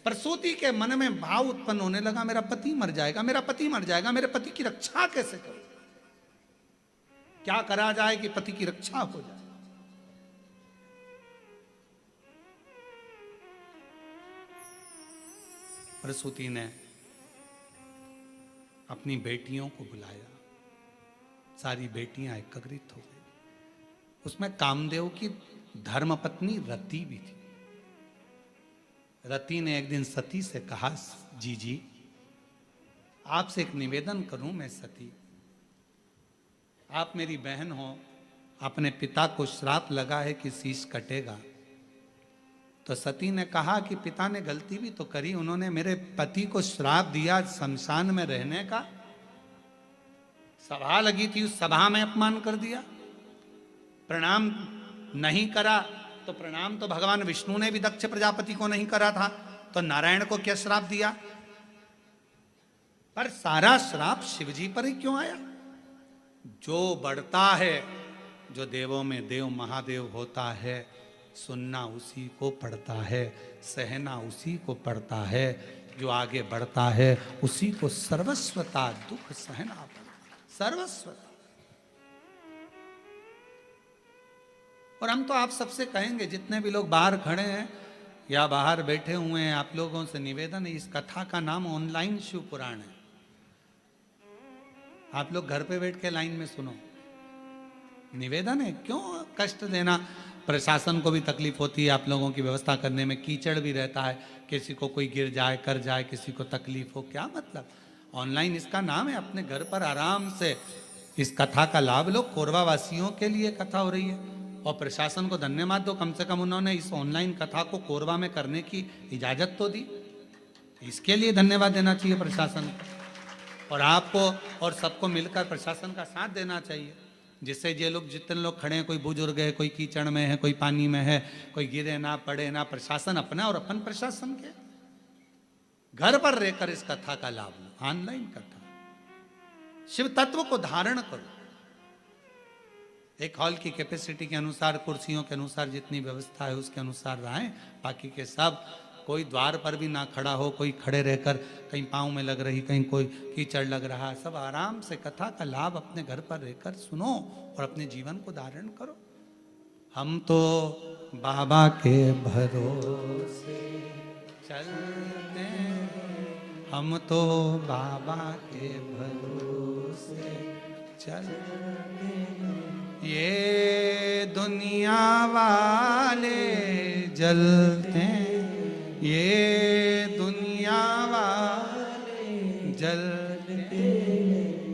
प्रसूति के मन में भाव उत्पन्न होने लगा, मेरा पति मर जाएगा, मेरा पति मर जाएगा, मेरे पति की रक्षा कैसे करूं, क्या करा जाए कि पति की रक्षा हो जाए। प्रसूति ने अपनी बेटियों को बुलाया, सारी बेटियां एकत्रित हो गई। उसमें कामदेव की धर्मपत्नी रति भी थी। रति ने एक दिन सती से कहा, जी आपसे एक निवेदन करूं मैं सती, आप मेरी बहन हो, अपने पिता को श्राप लगा है कि शीश कटेगा। तो सती ने कहा कि पिता ने गलती भी तो करी, उन्होंने मेरे पति को श्राप दिया शमशान में रहने का, सभा लगी थी उस सभा में अपमान कर दिया, प्रणाम नहीं करा। तो प्रणाम तो भगवान विष्णु ने भी दक्ष प्रजापति को नहीं करा था, तो नारायण को क्या श्राप दिया? पर सारा श्राप शिवजी पर ही क्यों आया? जो बढ़ता है, जो देवों में देव महादेव होता है, सुनना उसी को पड़ता है, सहना उसी को पड़ता है, जो आगे बढ़ता है उसी को सर्वस्वता दुख सहना पड़ता, सर्वस्वता। और हम तो आप सबसे कहेंगे, जितने भी लोग बाहर खड़े हैं या बाहर बैठे हुए हैं, आप लोगों से निवेदन है, इस कथा का नाम ऑनलाइन शिव पुराण है। आप लोग घर पे बैठ के लाइन में सुनो, निवेदन है, क्यों कष्ट देना? प्रशासन को भी तकलीफ होती है आप लोगों की व्यवस्था करने में, कीचड़ भी रहता है, किसी को कोई गिर जाए कर जाए, किसी को तकलीफ हो, क्या मतलब? ऑनलाइन इसका नाम है, अपने घर पर आराम से इस कथा का लाभ लो। कोरबा वासियों के लिए कथा हो रही है, और प्रशासन को धन्यवाद दो, कम से कम उन्होंने इस ऑनलाइन कथा को कोरबा में करने की इजाजत तो दी, इसके लिए धन्यवाद देना चाहिए प्रशासन को। और आपको और सबको मिलकर प्रशासन का साथ देना चाहिए, जिससे ये लोग जितने लोग खड़े हैं, कोई बुजुर्ग है, कोई कीचड़ में है, कोई पानी में है, कोई गिरे ना पड़े ना, प्रशासन अपना और अपन प्रशासन के, घर पर रहकर इस कथा का लाभ लो। ऑनलाइन कथा, शिव तत्व को धारण करो। एक हॉल की कैपेसिटी के अनुसार, कुर्सियों के अनुसार जितनी व्यवस्था है उसके अनुसार रहें, बाकी के सब कोई द्वार पर भी ना खड़ा हो, कोई खड़े रहकर कहीं पाँव में लग रही, कहीं कोई कीचड़ लग रहा, सब आराम से कथा का लाभ अपने घर पर रहकर सुनो और अपने जीवन को धारण करो। हम तो बाबा के भरोसे चलते, हम तो बाबा के भरोसे चलते, ये दुनिया वाले जलते, ये दुनिया वाले जलते,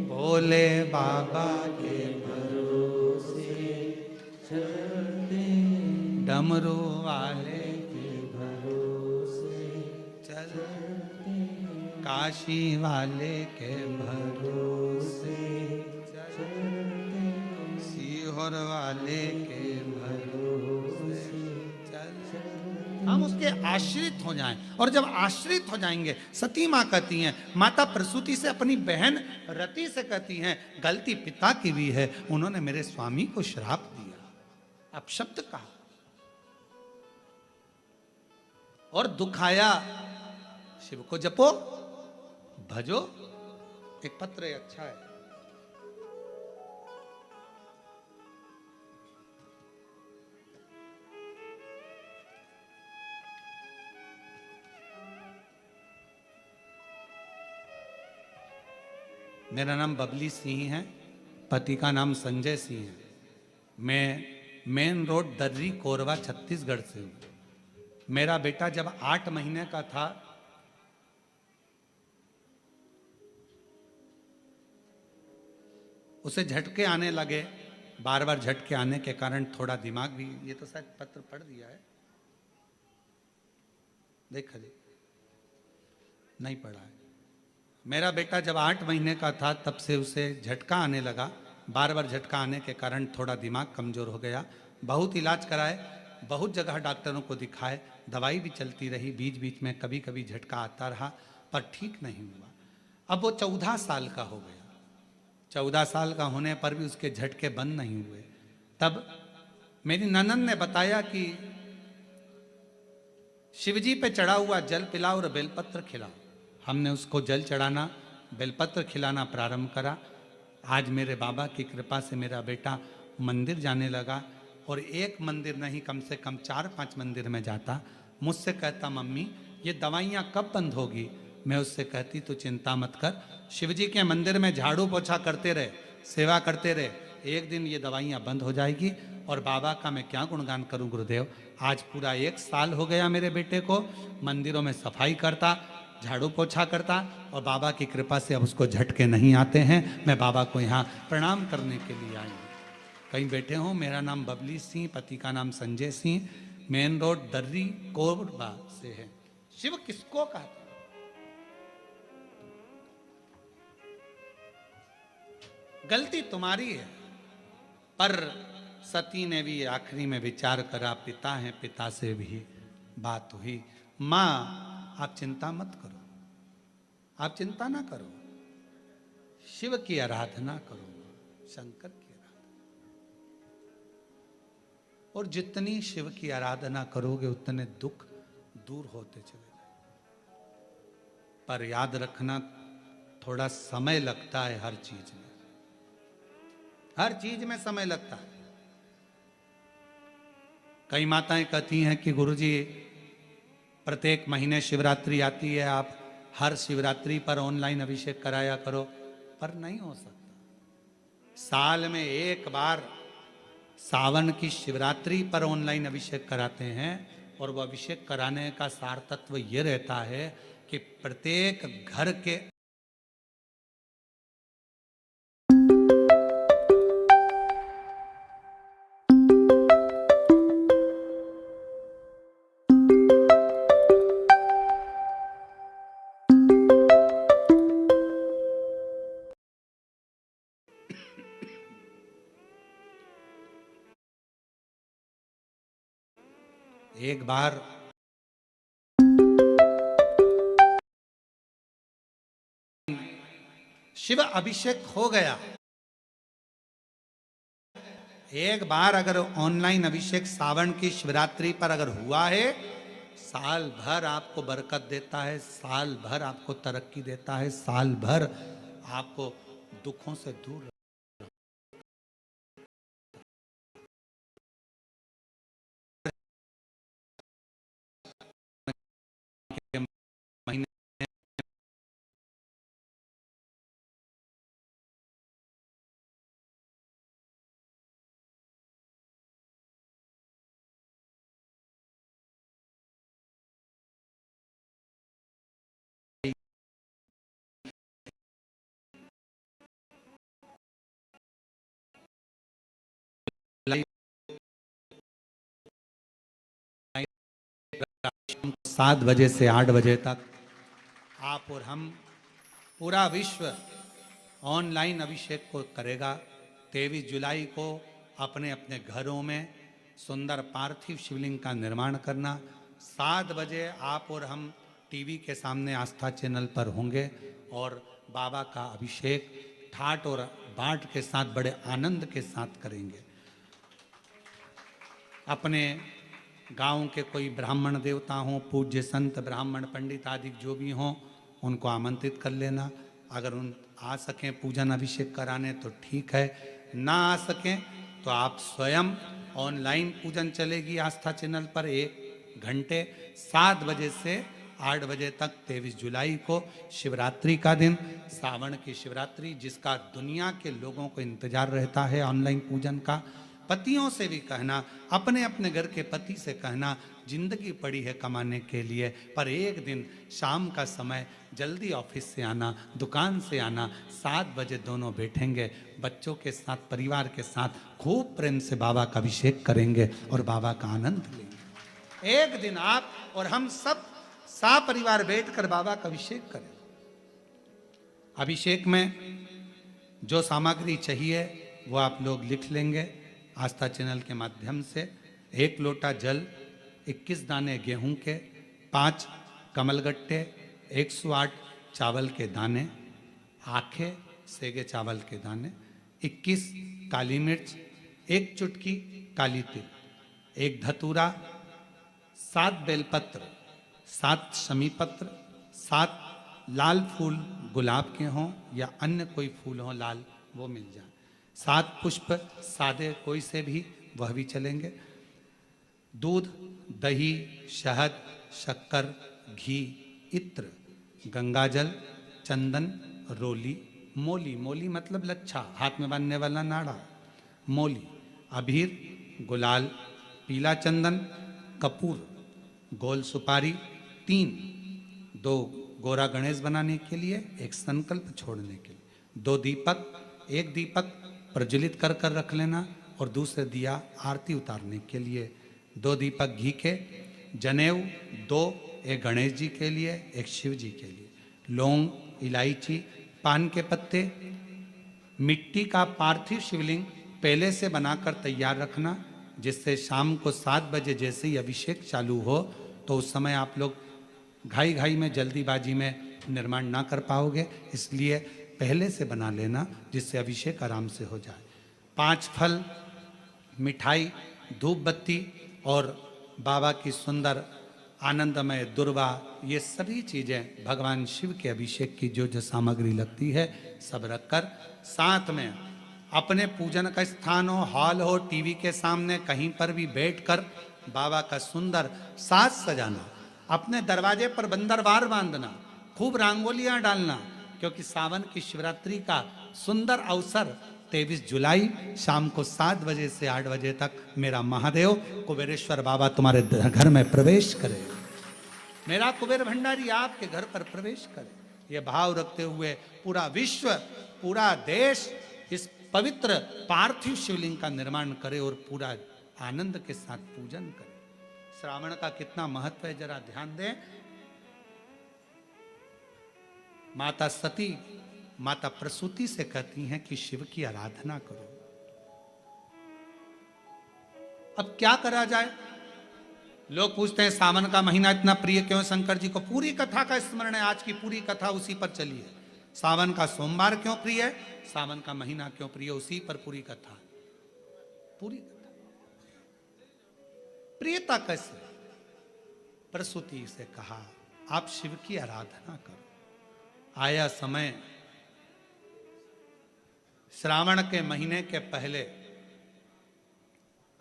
भोले बाबा के भरोसे चलते, डमरू वाले के भरोसे चलते, काशी वाले के भरोसे चलते, सीहोर वाले के भरोसे चलते। हम उसके आश्रित हो जाएं, और जब आश्रित हो जाएंगे, सती माँ कहती हैं, माता प्रसूति से अपनी बहन रति से कहती हैं, गलती पिता की भी है, उन्होंने मेरे स्वामी को श्राप दिया, अपशब्द कहा और दुख आया। शिव को जपो, भजो। एक पत्र है, अच्छा है, मेरा नाम बबली सिंह है, पति का नाम संजय सिंह है, मैं मेन रोड दर्री कोरबा छत्तीसगढ़ से हूँ। मेरा बेटा जब 8 महीने का था, उसे झटके आने लगे, बार बार झटके आने के कारण थोड़ा दिमाग भी, ये तो शायद पत्र पढ़ दिया है, देखा जी, नहीं पढ़ा है। मेरा बेटा जब 8 महीने का था तब से उसे झटका आने लगा, बार बार झटका आने के कारण थोड़ा दिमाग कमज़ोर हो गया। बहुत इलाज कराए, बहुत जगह डॉक्टरों को दिखाए, दवाई भी चलती रही, बीच बीच में कभी कभी झटका आता रहा, पर ठीक नहीं हुआ। अब वो 14 साल का हो गया, 14 साल का होने पर भी उसके झटके बंद नहीं हुए। तब मेरी ननद ने बताया कि शिवजी पे चढ़ा हुआ जल पिलाओ और बेलपत्र खिलाओ। हमने उसको जल चढ़ाना, बेलपत्र खिलाना प्रारंभ करा। आज मेरे बाबा की कृपा से मेरा बेटा मंदिर जाने लगा, और एक मंदिर नहीं, कम से कम 4-5 मंदिर में जाता। मुझसे कहता, मम्मी ये दवाइयाँ कब बंद होगी? मैं उससे कहती, तू चिंता मत कर, शिवजी के मंदिर में झाड़ू पोछा करते रहे, सेवा करते रहे, एक दिन ये दवाइयाँ बंद हो जाएगी और बाबा का मैं क्या गुणगान करूं गुरुदेव। आज पूरा 1 साल हो गया मेरे बेटे को, मंदिरों में सफाई करता, झाड़ू पोछा करता, और बाबा की कृपा से अब उसको झटके नहीं आते हैं। मैं बाबा को यहाँ प्रणाम करने के लिए आई हूँ। कहीं बैठे हो, मेरा नाम बबली सिंह, पति का नाम संजय सिंह, मेन रोड दर्री कोरबा से है। शिव किसको कहते हैं? गलती तुम्हारी है, पर सती ने भी आखिरी में विचार करा, पिता है, पिता से भी बात हुई। मां आप चिंता मत करो, आप चिंता ना करो, शिव की आराधना करो, शंकर की आराधना। और जितनी शिव की आराधना करोगे उतने दुख दूर होते चले जाएंगे। पर याद रखना, थोड़ा समय लगता है हर चीज में, हर चीज में समय लगता है। कई माताएं कहती हैं कि गुरुजी प्रत्येक महीने शिवरात्रि आती है, आप हर शिवरात्रि पर ऑनलाइन अभिषेक कराया करो, पर नहीं हो सकता। साल में एक बार सावन की शिवरात्रि पर ऑनलाइन अभिषेक कराते हैं, और वह अभिषेक कराने का सार तत्व ये रहता है कि प्रत्येक घर के एक बार शिव अभिषेक हो गया, एक बार अगर ऑनलाइन अभिषेक सावन की शिवरात्रि पर अगर हुआ है, साल भर आपको बरकत देता है, साल भर आपको तरक्की देता है, साल भर आपको दुखों से दूर महीने जुलाई 7 बजे से 8 बजे तक आप और हम, पूरा विश्व ऑनलाइन अभिषेक को करेगा। 23 जुलाई को अपने अपने घरों में सुंदर पार्थिव शिवलिंग का निर्माण करना। 7 बजे आप और हम टीवी के सामने आस्था चैनल पर होंगे और बाबा का अभिषेक ठाट और बाट के साथ बड़े आनंद के साथ करेंगे। अपने गांव के कोई ब्राह्मण देवता हों, पूज्य संत ब्राह्मण पंडित आदि जो भी हों, उनको आमंत्रित कर लेना। अगर उन आ सकें पूजन अभिषेक कराने तो ठीक है, ना आ सकें तो आप स्वयं, ऑनलाइन पूजन चलेगी आस्था चैनल पर 1 घंटे 7 बजे से 8 बजे तक। 23 जुलाई को शिवरात्रि का दिन, सावन की शिवरात्रि, जिसका दुनिया के लोगों को इंतजार रहता है ऑनलाइन पूजन का। पतियों से भी कहना, अपने अपने घर के पति से कहना, जिंदगी पड़ी है कमाने के लिए, पर एक दिन शाम का समय जल्दी ऑफिस से आना, दुकान से आना, 7 बजे दोनों बैठेंगे, बच्चों के साथ, परिवार के साथ खूब प्रेम से बाबा का अभिषेक करेंगे और बाबा का आनंद लेंगे। एक दिन आप और हम सब परिवार बैठकर बाबा का अभिषेक करें। अभिषेक में जो सामग्री चाहिए वो आप लोग लिख लेंगे आस्था चैनल के माध्यम से। 1 लोटा जल, 21 दाने गेहूं के, 5 कमलगट्टे, 108 चावल के दाने, आखे सेगे चावल के दाने, 21 काली मिर्च, 1 चुटकी काली तिल, 1 धतूरा, 7 बेलपत्र, 7 शमी पत्र, 7 लाल फूल गुलाब के हों या अन्य कोई फूल हो लाल, वो मिल जाए, 7 पुष्प सादे कोई से भी, वह भी चलेंगे। दूध, दही, शहद, शक्कर, घी, इत्र, गंगाजल, चंदन, रोली, मोली, मोली मतलब लच्छा, हाथ में बांधने वाला नाड़ा, मोली, अबीर, गुलाल, पीला चंदन, कपूर, गोल सुपारी 3, 2 गोरा गणेश बनाने के लिए, एक संकल्प छोड़ने के लिए, 2 दीपक, एक दीपक प्रज्वलित कर कर रख लेना और दूसरे दिया आरती उतारने के लिए, 2 दीपक घी के, जनेऊ 2, एक गणेश जी के लिए, एक शिव जी के लिए, लौंग, इलायची, पान के पत्ते, मिट्टी का पार्थिव शिवलिंग पहले से बनाकर तैयार रखना, जिससे शाम को 7 बजे जैसे ही अभिषेक चालू हो तो उस समय आप लोग घाई घाई में जल्दीबाजी में निर्माण ना कर पाओगे, इसलिए पहले से बना लेना जिससे अभिषेक आराम से हो जाए। 5 फल, मिठाई, धूप बत्ती और बाबा की सुंदर आनंदमय दुर्वा, ये सभी चीज़ें भगवान शिव के अभिषेक की जो जो सामग्री लगती है सब रखकर, साथ में अपने पूजन का स्थान हो, हॉल हो, टीवी के सामने कहीं पर भी बैठकर बाबा का सुंदर साज सजाना, अपने दरवाजे पर बंदरवार बांधना, खूब रंगोलियां डालना, क्योंकि सावन की शिवरात्रि का सुंदर अवसर 23 जुलाई शाम को 7 बजे से 8 बजे तक मेरा महादेव कुबेरेश्वर बाबा तुम्हारे घर में प्रवेश करे, मेरा कुबेर भंडारी आपके घर पर प्रवेश करे। ये भाव रखते हुए पूरा विश्व, पूरा देश इस पवित्र पार्थिव शिवलिंग का निर्माण करे और पूरा आनंद के साथ पूजन करे। श्रावण का कितना महत्व है जरा ध्यान दें। माता सती, माता प्रसूति से कहती हैं कि शिव की आराधना करो। अब क्या करा जाए? लोग पूछते हैं सावन का महीना इतना प्रिय क्यों शंकर जी को? पूरी कथा का स्मरण है, आज की पूरी कथा उसी पर चली है। सावन का सोमवार क्यों प्रिय है, सावन का महीना क्यों प्रिय, उसी पर पूरी कथा। पूरी कथा प्रियता कैसे? प्रसूति से कहा आप शिव की आराधना करो। आया समय, श्रावण के महीने के पहले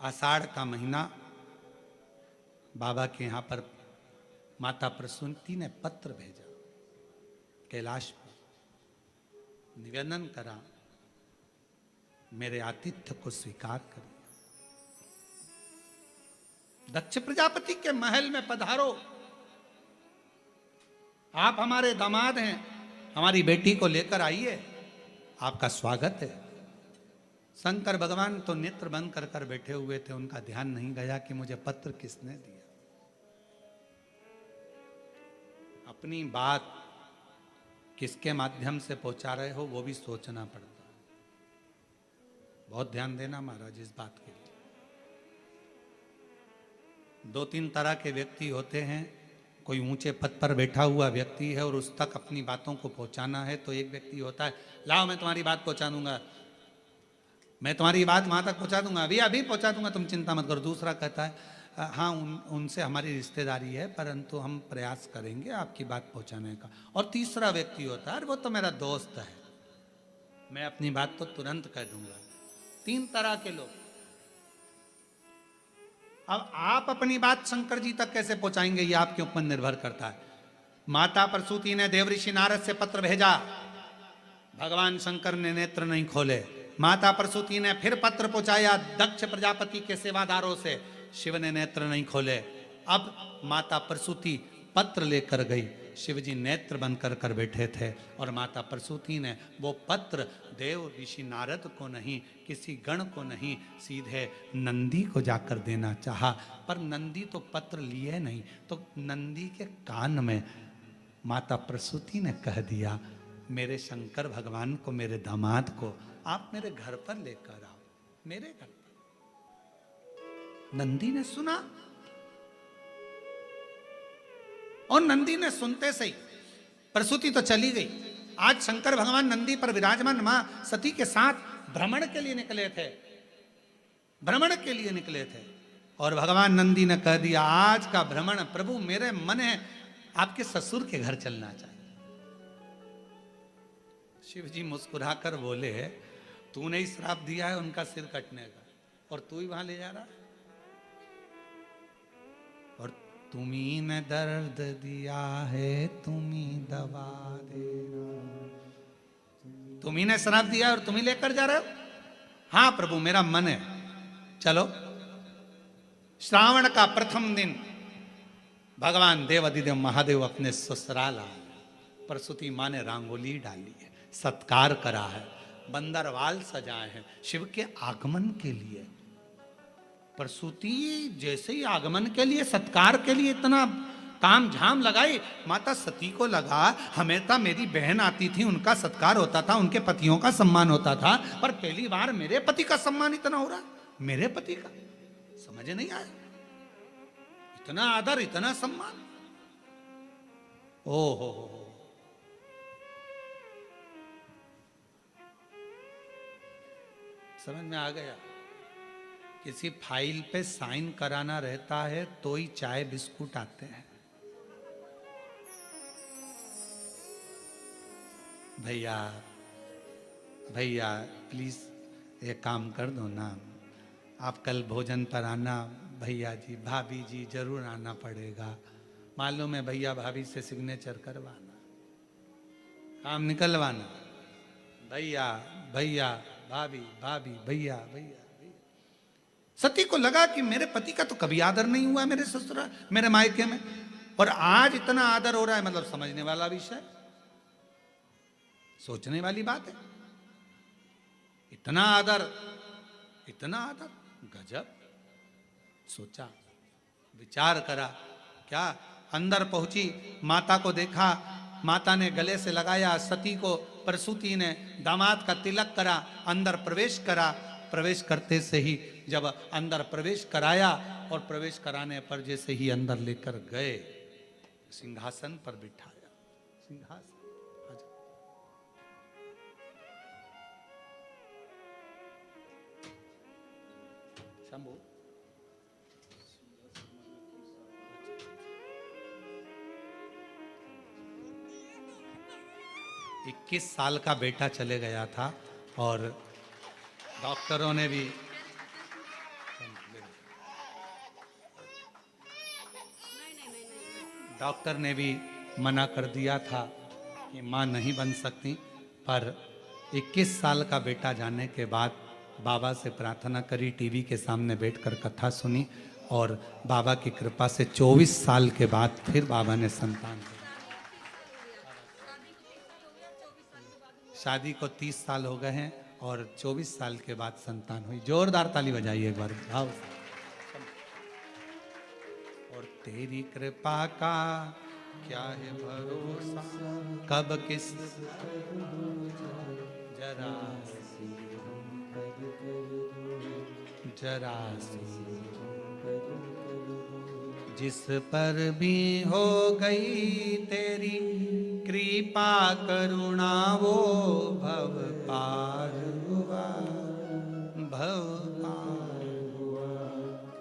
आषाढ़ का महीना, बाबा के यहां पर माता प्रसूति ने पत्र भेजा, कैलाश पर निवेदन करा मेरे आतिथ्य को स्वीकार करिए, दक्ष प्रजापति के महल में पधारो, आप हमारे दामाद हैं, हमारी बेटी को लेकर आइए, आपका स्वागत है। शंकर भगवान तो नेत्र बंद कर कर बैठे हुए थे, उनका ध्यान नहीं गया कि मुझे पत्र किसने दिया। अपनी बात किसके माध्यम से पहुंचा रहे हो वो भी सोचना पड़ता है। बहुत ध्यान देना महाराज इस बात के लिए। 2-3 तरह के व्यक्ति होते हैं। कोई ऊंचे पद पर बैठा हुआ व्यक्ति है और उस तक अपनी बातों को पहुंचाना है, तो एक व्यक्ति होता है लाओ मैं तुम्हारी बात पहुंचा दूंगा, मैं तुम्हारी बात वहां तक पहुंचा दूंगा, अभी पहुंचा दूंगा, तुम चिंता मत करो। दूसरा कहता है हाँ उनसे हमारी रिश्तेदारी है परंतु हम प्रयास करेंगे आपकी बात पहुंचाने का। और तीसरा व्यक्ति होता है वो तो मेरा दोस्त है, मैं अपनी बात तो तुरंत कह दूंगा। 3 तरह के लोग। अब आप अपनी बात शंकर जी तक कैसे पहुंचाएंगे ये आपके ऊपर निर्भर करता है। माता प्रसूति ने देव ऋषि नारद से पत्र भेजा, भगवान शंकर ने नेत्र नहीं खोले। माता प्रसूति ने फिर पत्र पहुंचाया दक्ष प्रजापति के सेवादारों से, शिव ने नेत्र नहीं खोले। अब माता प्रसूति पत्र लेकर गई, शिवजी नेत्र बंद कर कर बैठे थे और माता प्रसूति ने वो पत्र देव ऋषि नारद को नहीं, किसी गण को नहीं, सीधे नंदी को जाकर देना चाहा। पर नंदी तो पत्र लिए नहीं, तो नंदी के कान में माता प्रसूति ने कह दिया मेरे शंकर भगवान को, मेरे दामाद को आप मेरे घर पर लेकर आओ, मेरे घर पर। नंदी ने सुना और नंदी ने सुनते से ही प्रसूति तो चली गई। आज शंकर भगवान नंदी पर विराजमान मां सती के साथ भ्रमण के लिए निकले थे, भ्रमण के लिए निकले थे। और भगवान नंदी ने कह दिया आज का भ्रमण प्रभु मेरे मन है आपके ससुर के घर चलना चाहिए। शिव जी मुस्कुराकर बोले तूने ही श्राप दिया है उनका सिर कटने का और तू ही वहां ले जा रहा है। और तुम्ही ने दर्द दिया है तुम्ही दवा देना, तुम्ही ने श्राप दिया और तुम्ही लेकर जा रहे हो। हाँ प्रभु मेरा मन है, चलो श्रावण का प्रथम दिन भगवान देवाधिदेव महादेव अपने ससुराल आए। प्रसूति माँ ने रंगोली डाली है, सत्कार करा है, बंदरवाल सजाए हैं शिव के आगमन के लिए। प्रसूति जैसे ही आगमन के लिए, सत्कार के लिए इतना ताम झाम लगाई। माता सती को लगा हमेशा मेरी बहन आती थी, उनका सत्कार होता था, उनके पतियों का सम्मान होता था, पर पहली बार मेरे पति का सम्मान इतना हो रहा, मेरे पति का समझ नहीं आया। इतना आदर, इतना सम्मान, ओ हो। समझ में आ गया। किसी फाइल पे साइन कराना रहता है तो ही चाय बिस्कुट आते हैं। भैया भैया प्लीज ये काम कर दो ना, आप कल भोजन पर आना। भैया जी भाभी जी जरूर आना पड़ेगा, मालूम है भैया भाभी से सिग्नेचर करवाना, काम निकलवाना। भैया भैया भाभी भाभी भैया भैया भैया। सती को लगा कि मेरे पति का तो कभी आदर नहीं हुआ मेरे ससुराल, मेरे मायके में, और आज इतना आदर हो रहा है। मतलब समझने वाला विषय, सोचने वाली बात है। इतना आदर, इतना आदर, गजब। सोचा, विचार करा, क्या अंदर पहुंची, माता को देखा, माता ने गले से लगाया सती को, प्रसूति ने दामाद का तिलक करा, अंदर प्रवेश करा। प्रवेश करते से ही जब अंदर प्रवेश कराया और प्रवेश कराने पर जैसे ही अंदर लेकर गए, सिंहासन पर बिठाया। सिंहासन, शंभू 21 साल का बेटा चले गया था और डॉक्टरों ने भी मना कर दिया था कि माँ नहीं बन सकती। पर 21 साल का बेटा जाने के बाद बाबा से प्रार्थना करी, टीवी के सामने बैठकर कथा सुनी और बाबा की कृपा से 24 साल के बाद फिर बाबा ने संतान दी। शादी को 30 साल हो गए हैं और 24 साल के बाद संतान हुई। जोरदार ताली बजाइए एक बार भाव से। और तेरी कृपा का क्या है भरोसा, कब किस जरा जिस पर भी हो गई तेरी कृपा करुणा, वो भव पार हुआ, भव पार हुआ।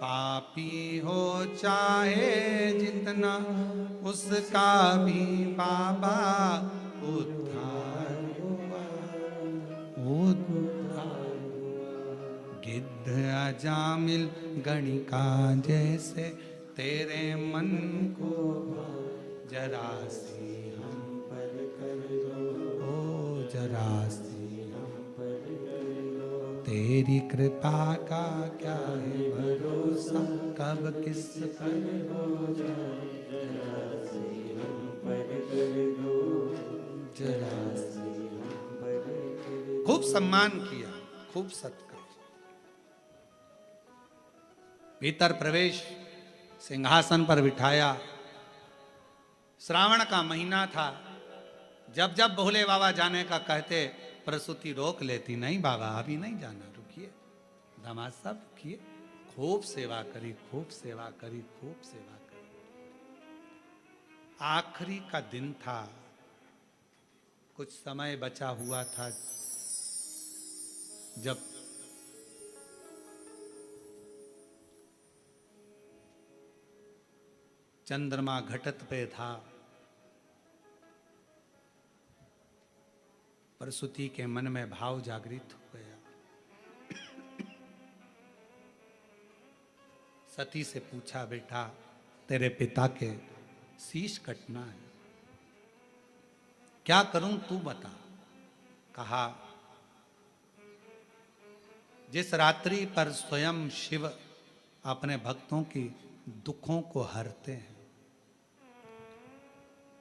पापी हो चाहे जितना, उसका भी बाबा उद्धार हुआ, उद्धार हुआ। गिद्ध अजामिल गणिका जैसे तेरे मन को जरा सी हम पर कर दो, ओ जरा सी हम पर कर दो। तेरी कृपा का क्या है भरोसा, कब किस पर हो जाए, जरा सी हम पर कर दो, जरा सी हम पर कर दो। खूब सम्मान किया, खूब सत्कार। भीतर प्रवेश, सिंहासन पर बिठाया। श्रावण का महीना था। जब जब भोले बाबा जाने का कहते, प्रसूति रोक लेती, नहीं बाबा अभी नहीं जाना, रुकिए, दामाद साहब रुकिए। खूब सेवा करी, खूब सेवा करी, खूब सेवा करी। आखिरी का दिन था, कुछ समय बचा हुआ था। जब चंद्रमा घटत पे था, प्रसूति के मन में भाव जागृत हो गया। सती से पूछा, बेटा तेरे पिता के शीश कटना है, क्या करूं तू बता। कहा, जिस रात्रि पर स्वयं शिव अपने भक्तों की दुखों को हरते हैं।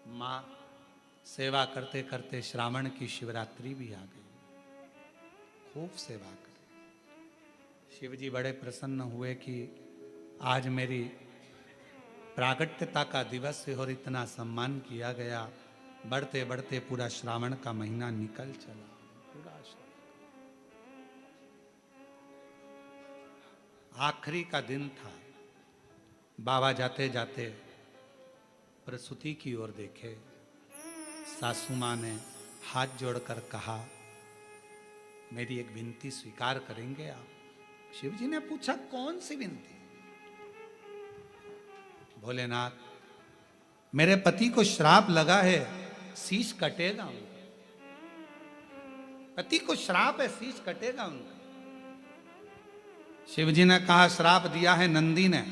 माँ सेवा करते करते श्रावण की शिवरात्रि भी आ गई, खूब सेवा करी। शिव जी बड़े प्रसन्न हुए कि आज मेरी प्रागट्यता का दिवस है और इतना सम्मान किया गया। बढ़ते बढ़ते पूरा श्रावण का महीना निकल चला, पूरा आखिरी का दिन था। बाबा जाते जाते प्रसूति की ओर देखे। सासू माँ ने हाथ जोड़कर कहा, मेरी एक विनती स्वीकार करेंगे आप? शिव जी ने पूछा, कौन सी विनती? भोलेनाथ, मेरे पति को श्राप लगा है, शीश कटेगा उनका। पति को श्राप है, शीश कटेगा उनका। शिव जी ने कहा, श्राप दिया है नंदी ने,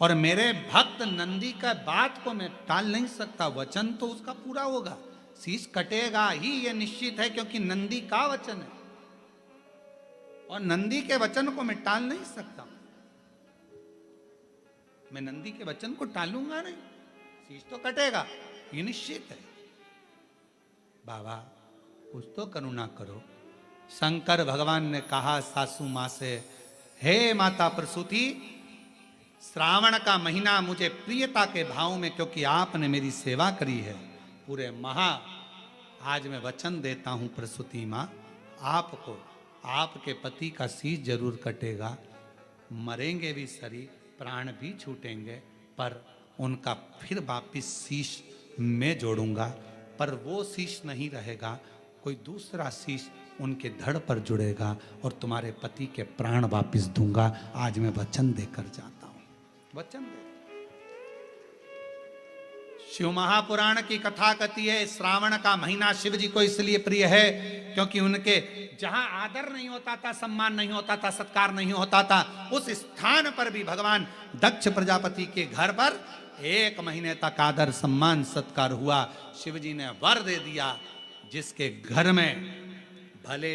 और मेरे भक्त नंदी का बात को मैं टाल नहीं सकता। वचन तो उसका पूरा होगा, शीश कटेगा ही, यह निश्चित है, क्योंकि नंदी का वचन है और नंदी के वचन को मैं टाल नहीं सकता। मैं नंदी के वचन को टालूंगा नहीं, शीश तो कटेगा, ये निश्चित है। बाबा कुछ तो करुणा करो। शंकर भगवान ने कहा सासू माँ से, हे माता प्रसूति, श्रावण का महीना मुझे प्रियता के भाव में, क्योंकि आपने मेरी सेवा करी है पूरे आज मैं वचन देता हूं प्रसूति माँ, आपको आपके पति का शीश जरूर कटेगा, मरेंगे भी सरी, प्राण भी छूटेंगे, पर उनका फिर वापिस शीश मैं जोड़ूंगा। पर वो शीश नहीं रहेगा, कोई दूसरा शीश उनके धड़ पर जुड़ेगा और तुम्हारे पति के प्राण वापिस दूंगा। आज मैं वचन देकर जाता हूं, वचन दे। शिव महापुराण की कथा कहती है, श्रावण का महीना शिव जी को इसलिए प्रिय है क्योंकि उनके जहां आदर नहीं होता था, सम्मान नहीं होता था, सत्कार नहीं होता था, उस स्थान पर भी भगवान दक्ष प्रजापति के घर पर 1 महीने तक आदर सम्मान सत्कार हुआ। शिव जी ने वर दे दिया, जिसके घर में भले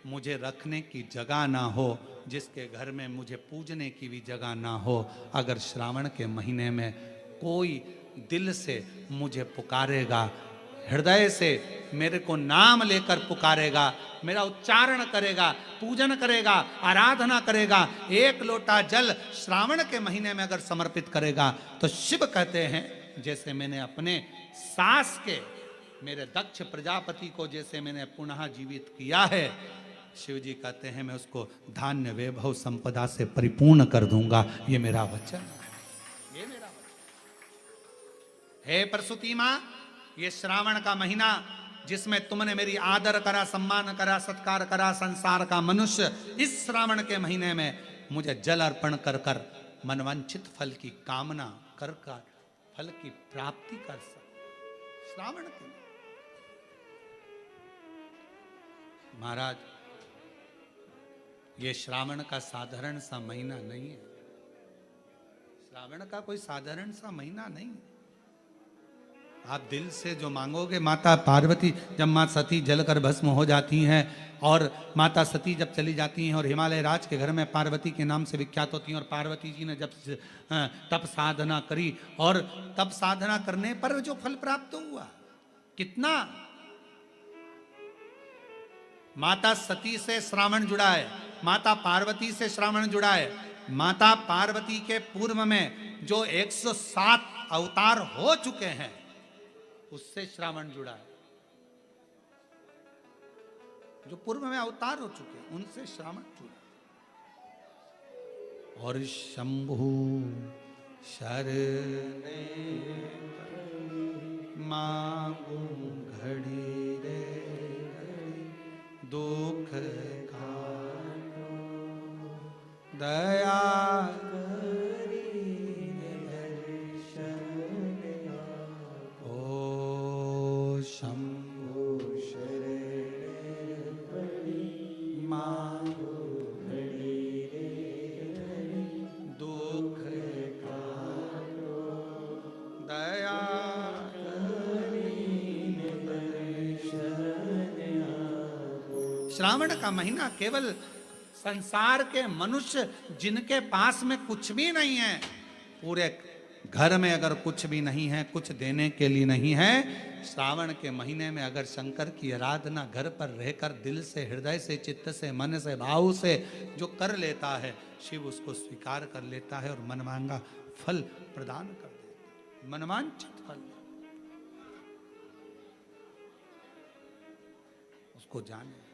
मुझे रखने की जगह ना हो, जिसके घर में मुझे पूजने की भी जगह ना हो, अगर श्रावण के महीने में कोई दिल से मुझे पुकारेगा, हृदय से मेरे को नाम लेकर पुकारेगा, मेरा उच्चारण करेगा, पूजन करेगा, आराधना करेगा, 1 लोटा जल श्रावण के महीने में अगर समर्पित करेगा, तो शिव कहते हैं, जैसे मैंने अपने सास के, मेरे दक्ष प्रजापति को जैसे मैंने पुनः जीवित किया है, शिव जी कहते हैं मैं उसको धान्य वैभव संपदा से परिपूर्ण कर दूंगा। ये मेरा वचन है, ये मेरा वचन। हे प्रसूति मां, ये श्रावण का महीना जिसमें तुमने मेरी आदर करा, सम्मान करा, सत्कार करा, संसार का मनुष्य इस श्रावण के महीने में मुझे जल अर्पण कर कर मनवांछित फल की कामना कर कर फल की प्राप्ति कर सके। श्रावण के महाराज, ये श्रावण का साधारण सा महीना नहीं है, श्रावण का कोई साधारण सा महीना नहीं है। आप दिल से जो मांगोगे, माता पार्वती जब माँ सती जलकर भस्म हो जाती हैं और माता सती जब चली जाती हैं और हिमालय राज के घर में पार्वती के नाम से विख्यात होती हैं, और पार्वती जी ने जब तप साधना करी और तप साधना करने पर जो फल प्राप्त हुआ, कितना। माता सती से श्रावण जुड़ा है, माता पार्वती से श्रावण जुड़ा है। माता पार्वती के पूर्व में जो 107 अवतार हो चुके हैं, उससे श्रावण जुड़ा है। जो पूर्व में अवतार हो चुके हैं, उनसे श्रावण जुड़ा। और शंभु शरणे मांगू घड़ी रे दुख काटो, दया श्रावण का महीना केवल संसार के मनुष्य जिनके पास में कुछ भी नहीं है, पूरे घर में अगर कुछ भी नहीं है, कुछ देने के लिए नहीं है, श्रावण के महीने में अगर शंकर की आराधना घर पर रहकर दिल से, हृदय से, चित्त से, मन से, भाव से जो कर लेता है, शिव उसको स्वीकार कर लेता है और मनमांगा फल प्रदान कर देता है, मनवांछित फल। उसको जाने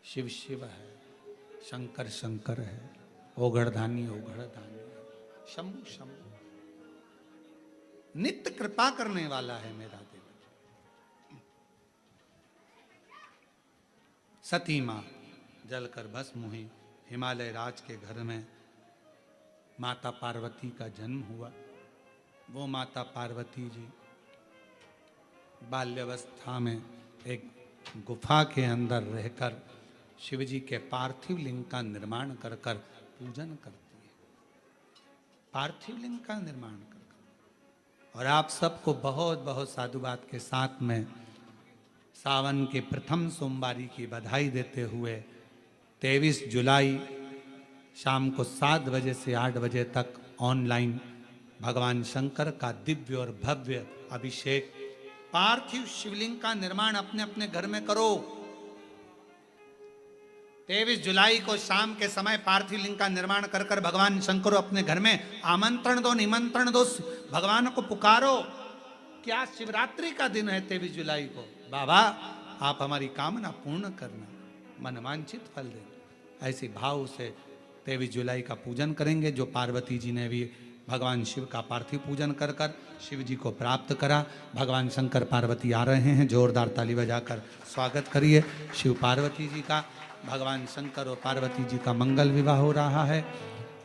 शिव शिव है, शंकर शंकर है, ओघड़धानी ओघड़धानी, शंभु शंभु, नित्य कृपा करने वाला है मेरा देव। सती मां जलकर भस्म हुई। हिमालय राज के घर में माता पार्वती का जन्म हुआ। वो माता पार्वती जी बाल्यावस्था में एक गुफा के अंदर रहकर शिवजी के पार्थिव लिंग का निर्माण कर कर पूजन करती है, पार्थिव लिंग का निर्माण कर कर। और आप सबको बहुत बहुत साधुवाद के साथ में सावन के प्रथम सोमवारी की बधाई देते हुए 23 जुलाई शाम को 7 बजे से 8 बजे तक ऑनलाइन भगवान शंकर का दिव्य और भव्य अभिषेक, पार्थिव शिवलिंग का निर्माण अपने अपने घर में करो। 23 जुलाई को शाम के समय पार्थिव लिंग का निर्माण कर कर भगवान शंकर को अपने घर में आमंत्रण दो, निमंत्रण दो, भगवान को पुकारो। क्या शिवरात्रि का दिन है 23 जुलाई को, बाबा आप हमारी कामना पूर्ण करना, मनवांछित फल देना। ऐसे भाव से 23 जुलाई का पूजन करेंगे, जो पार्वती जी ने भी भगवान शिव का पार्थिव पूजन कर कर शिव जी को प्राप्त करा। भगवान शंकर पार्वती आ रहे हैं, जोरदार ताली बजाकर स्वागत करिए शिव पार्वती जी का। भगवान शंकर और पार्वती जी का मंगल विवाह हो रहा है।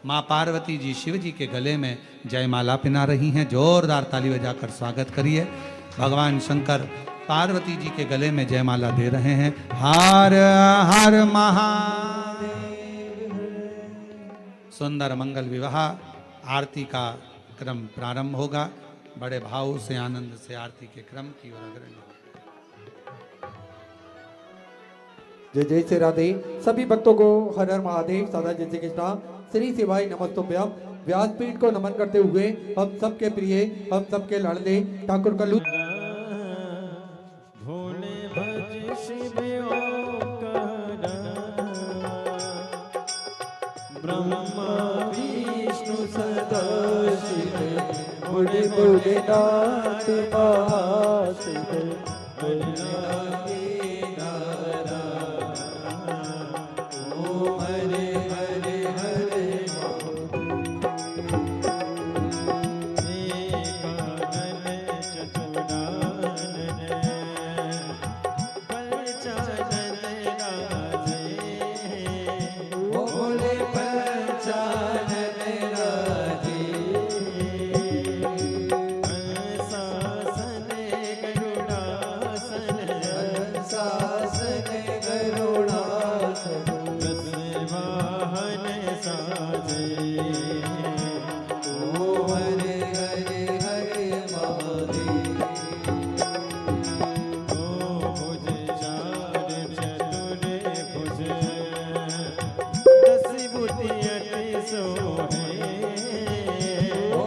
माँ पार्वती जी शिव जी के गले में जयमाला पहना रही हैं, जोरदार ताली बजाकर स्वागत करिए। भगवान शंकर पार्वती जी के गले में जयमाला दे रहे हैं। हर हर महादेव। सुंदर मंगल विवाह आरती का क्रम प्रारंभ होगा। बड़े भाव से, आनंद से आरती के क्रम की ओर अग्रणी। जय जय श्री राधे। सभी भक्तों को हर हर महादेव, सदा जय श्री कृष्णा, श्री शिवाय नमस्तुभ्यम। व्यासपीठ को नमन करते हुए हम सबके प्रिय, हम सबके लाडले ठाकुर कल्लू भोले भज शिव ओंकार, ब्रह्मा विष्णु सदा शिव, बुढ़े बुढ़े नाथ महाशिव,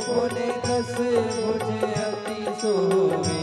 बोले 10 मुझे अति सोहे।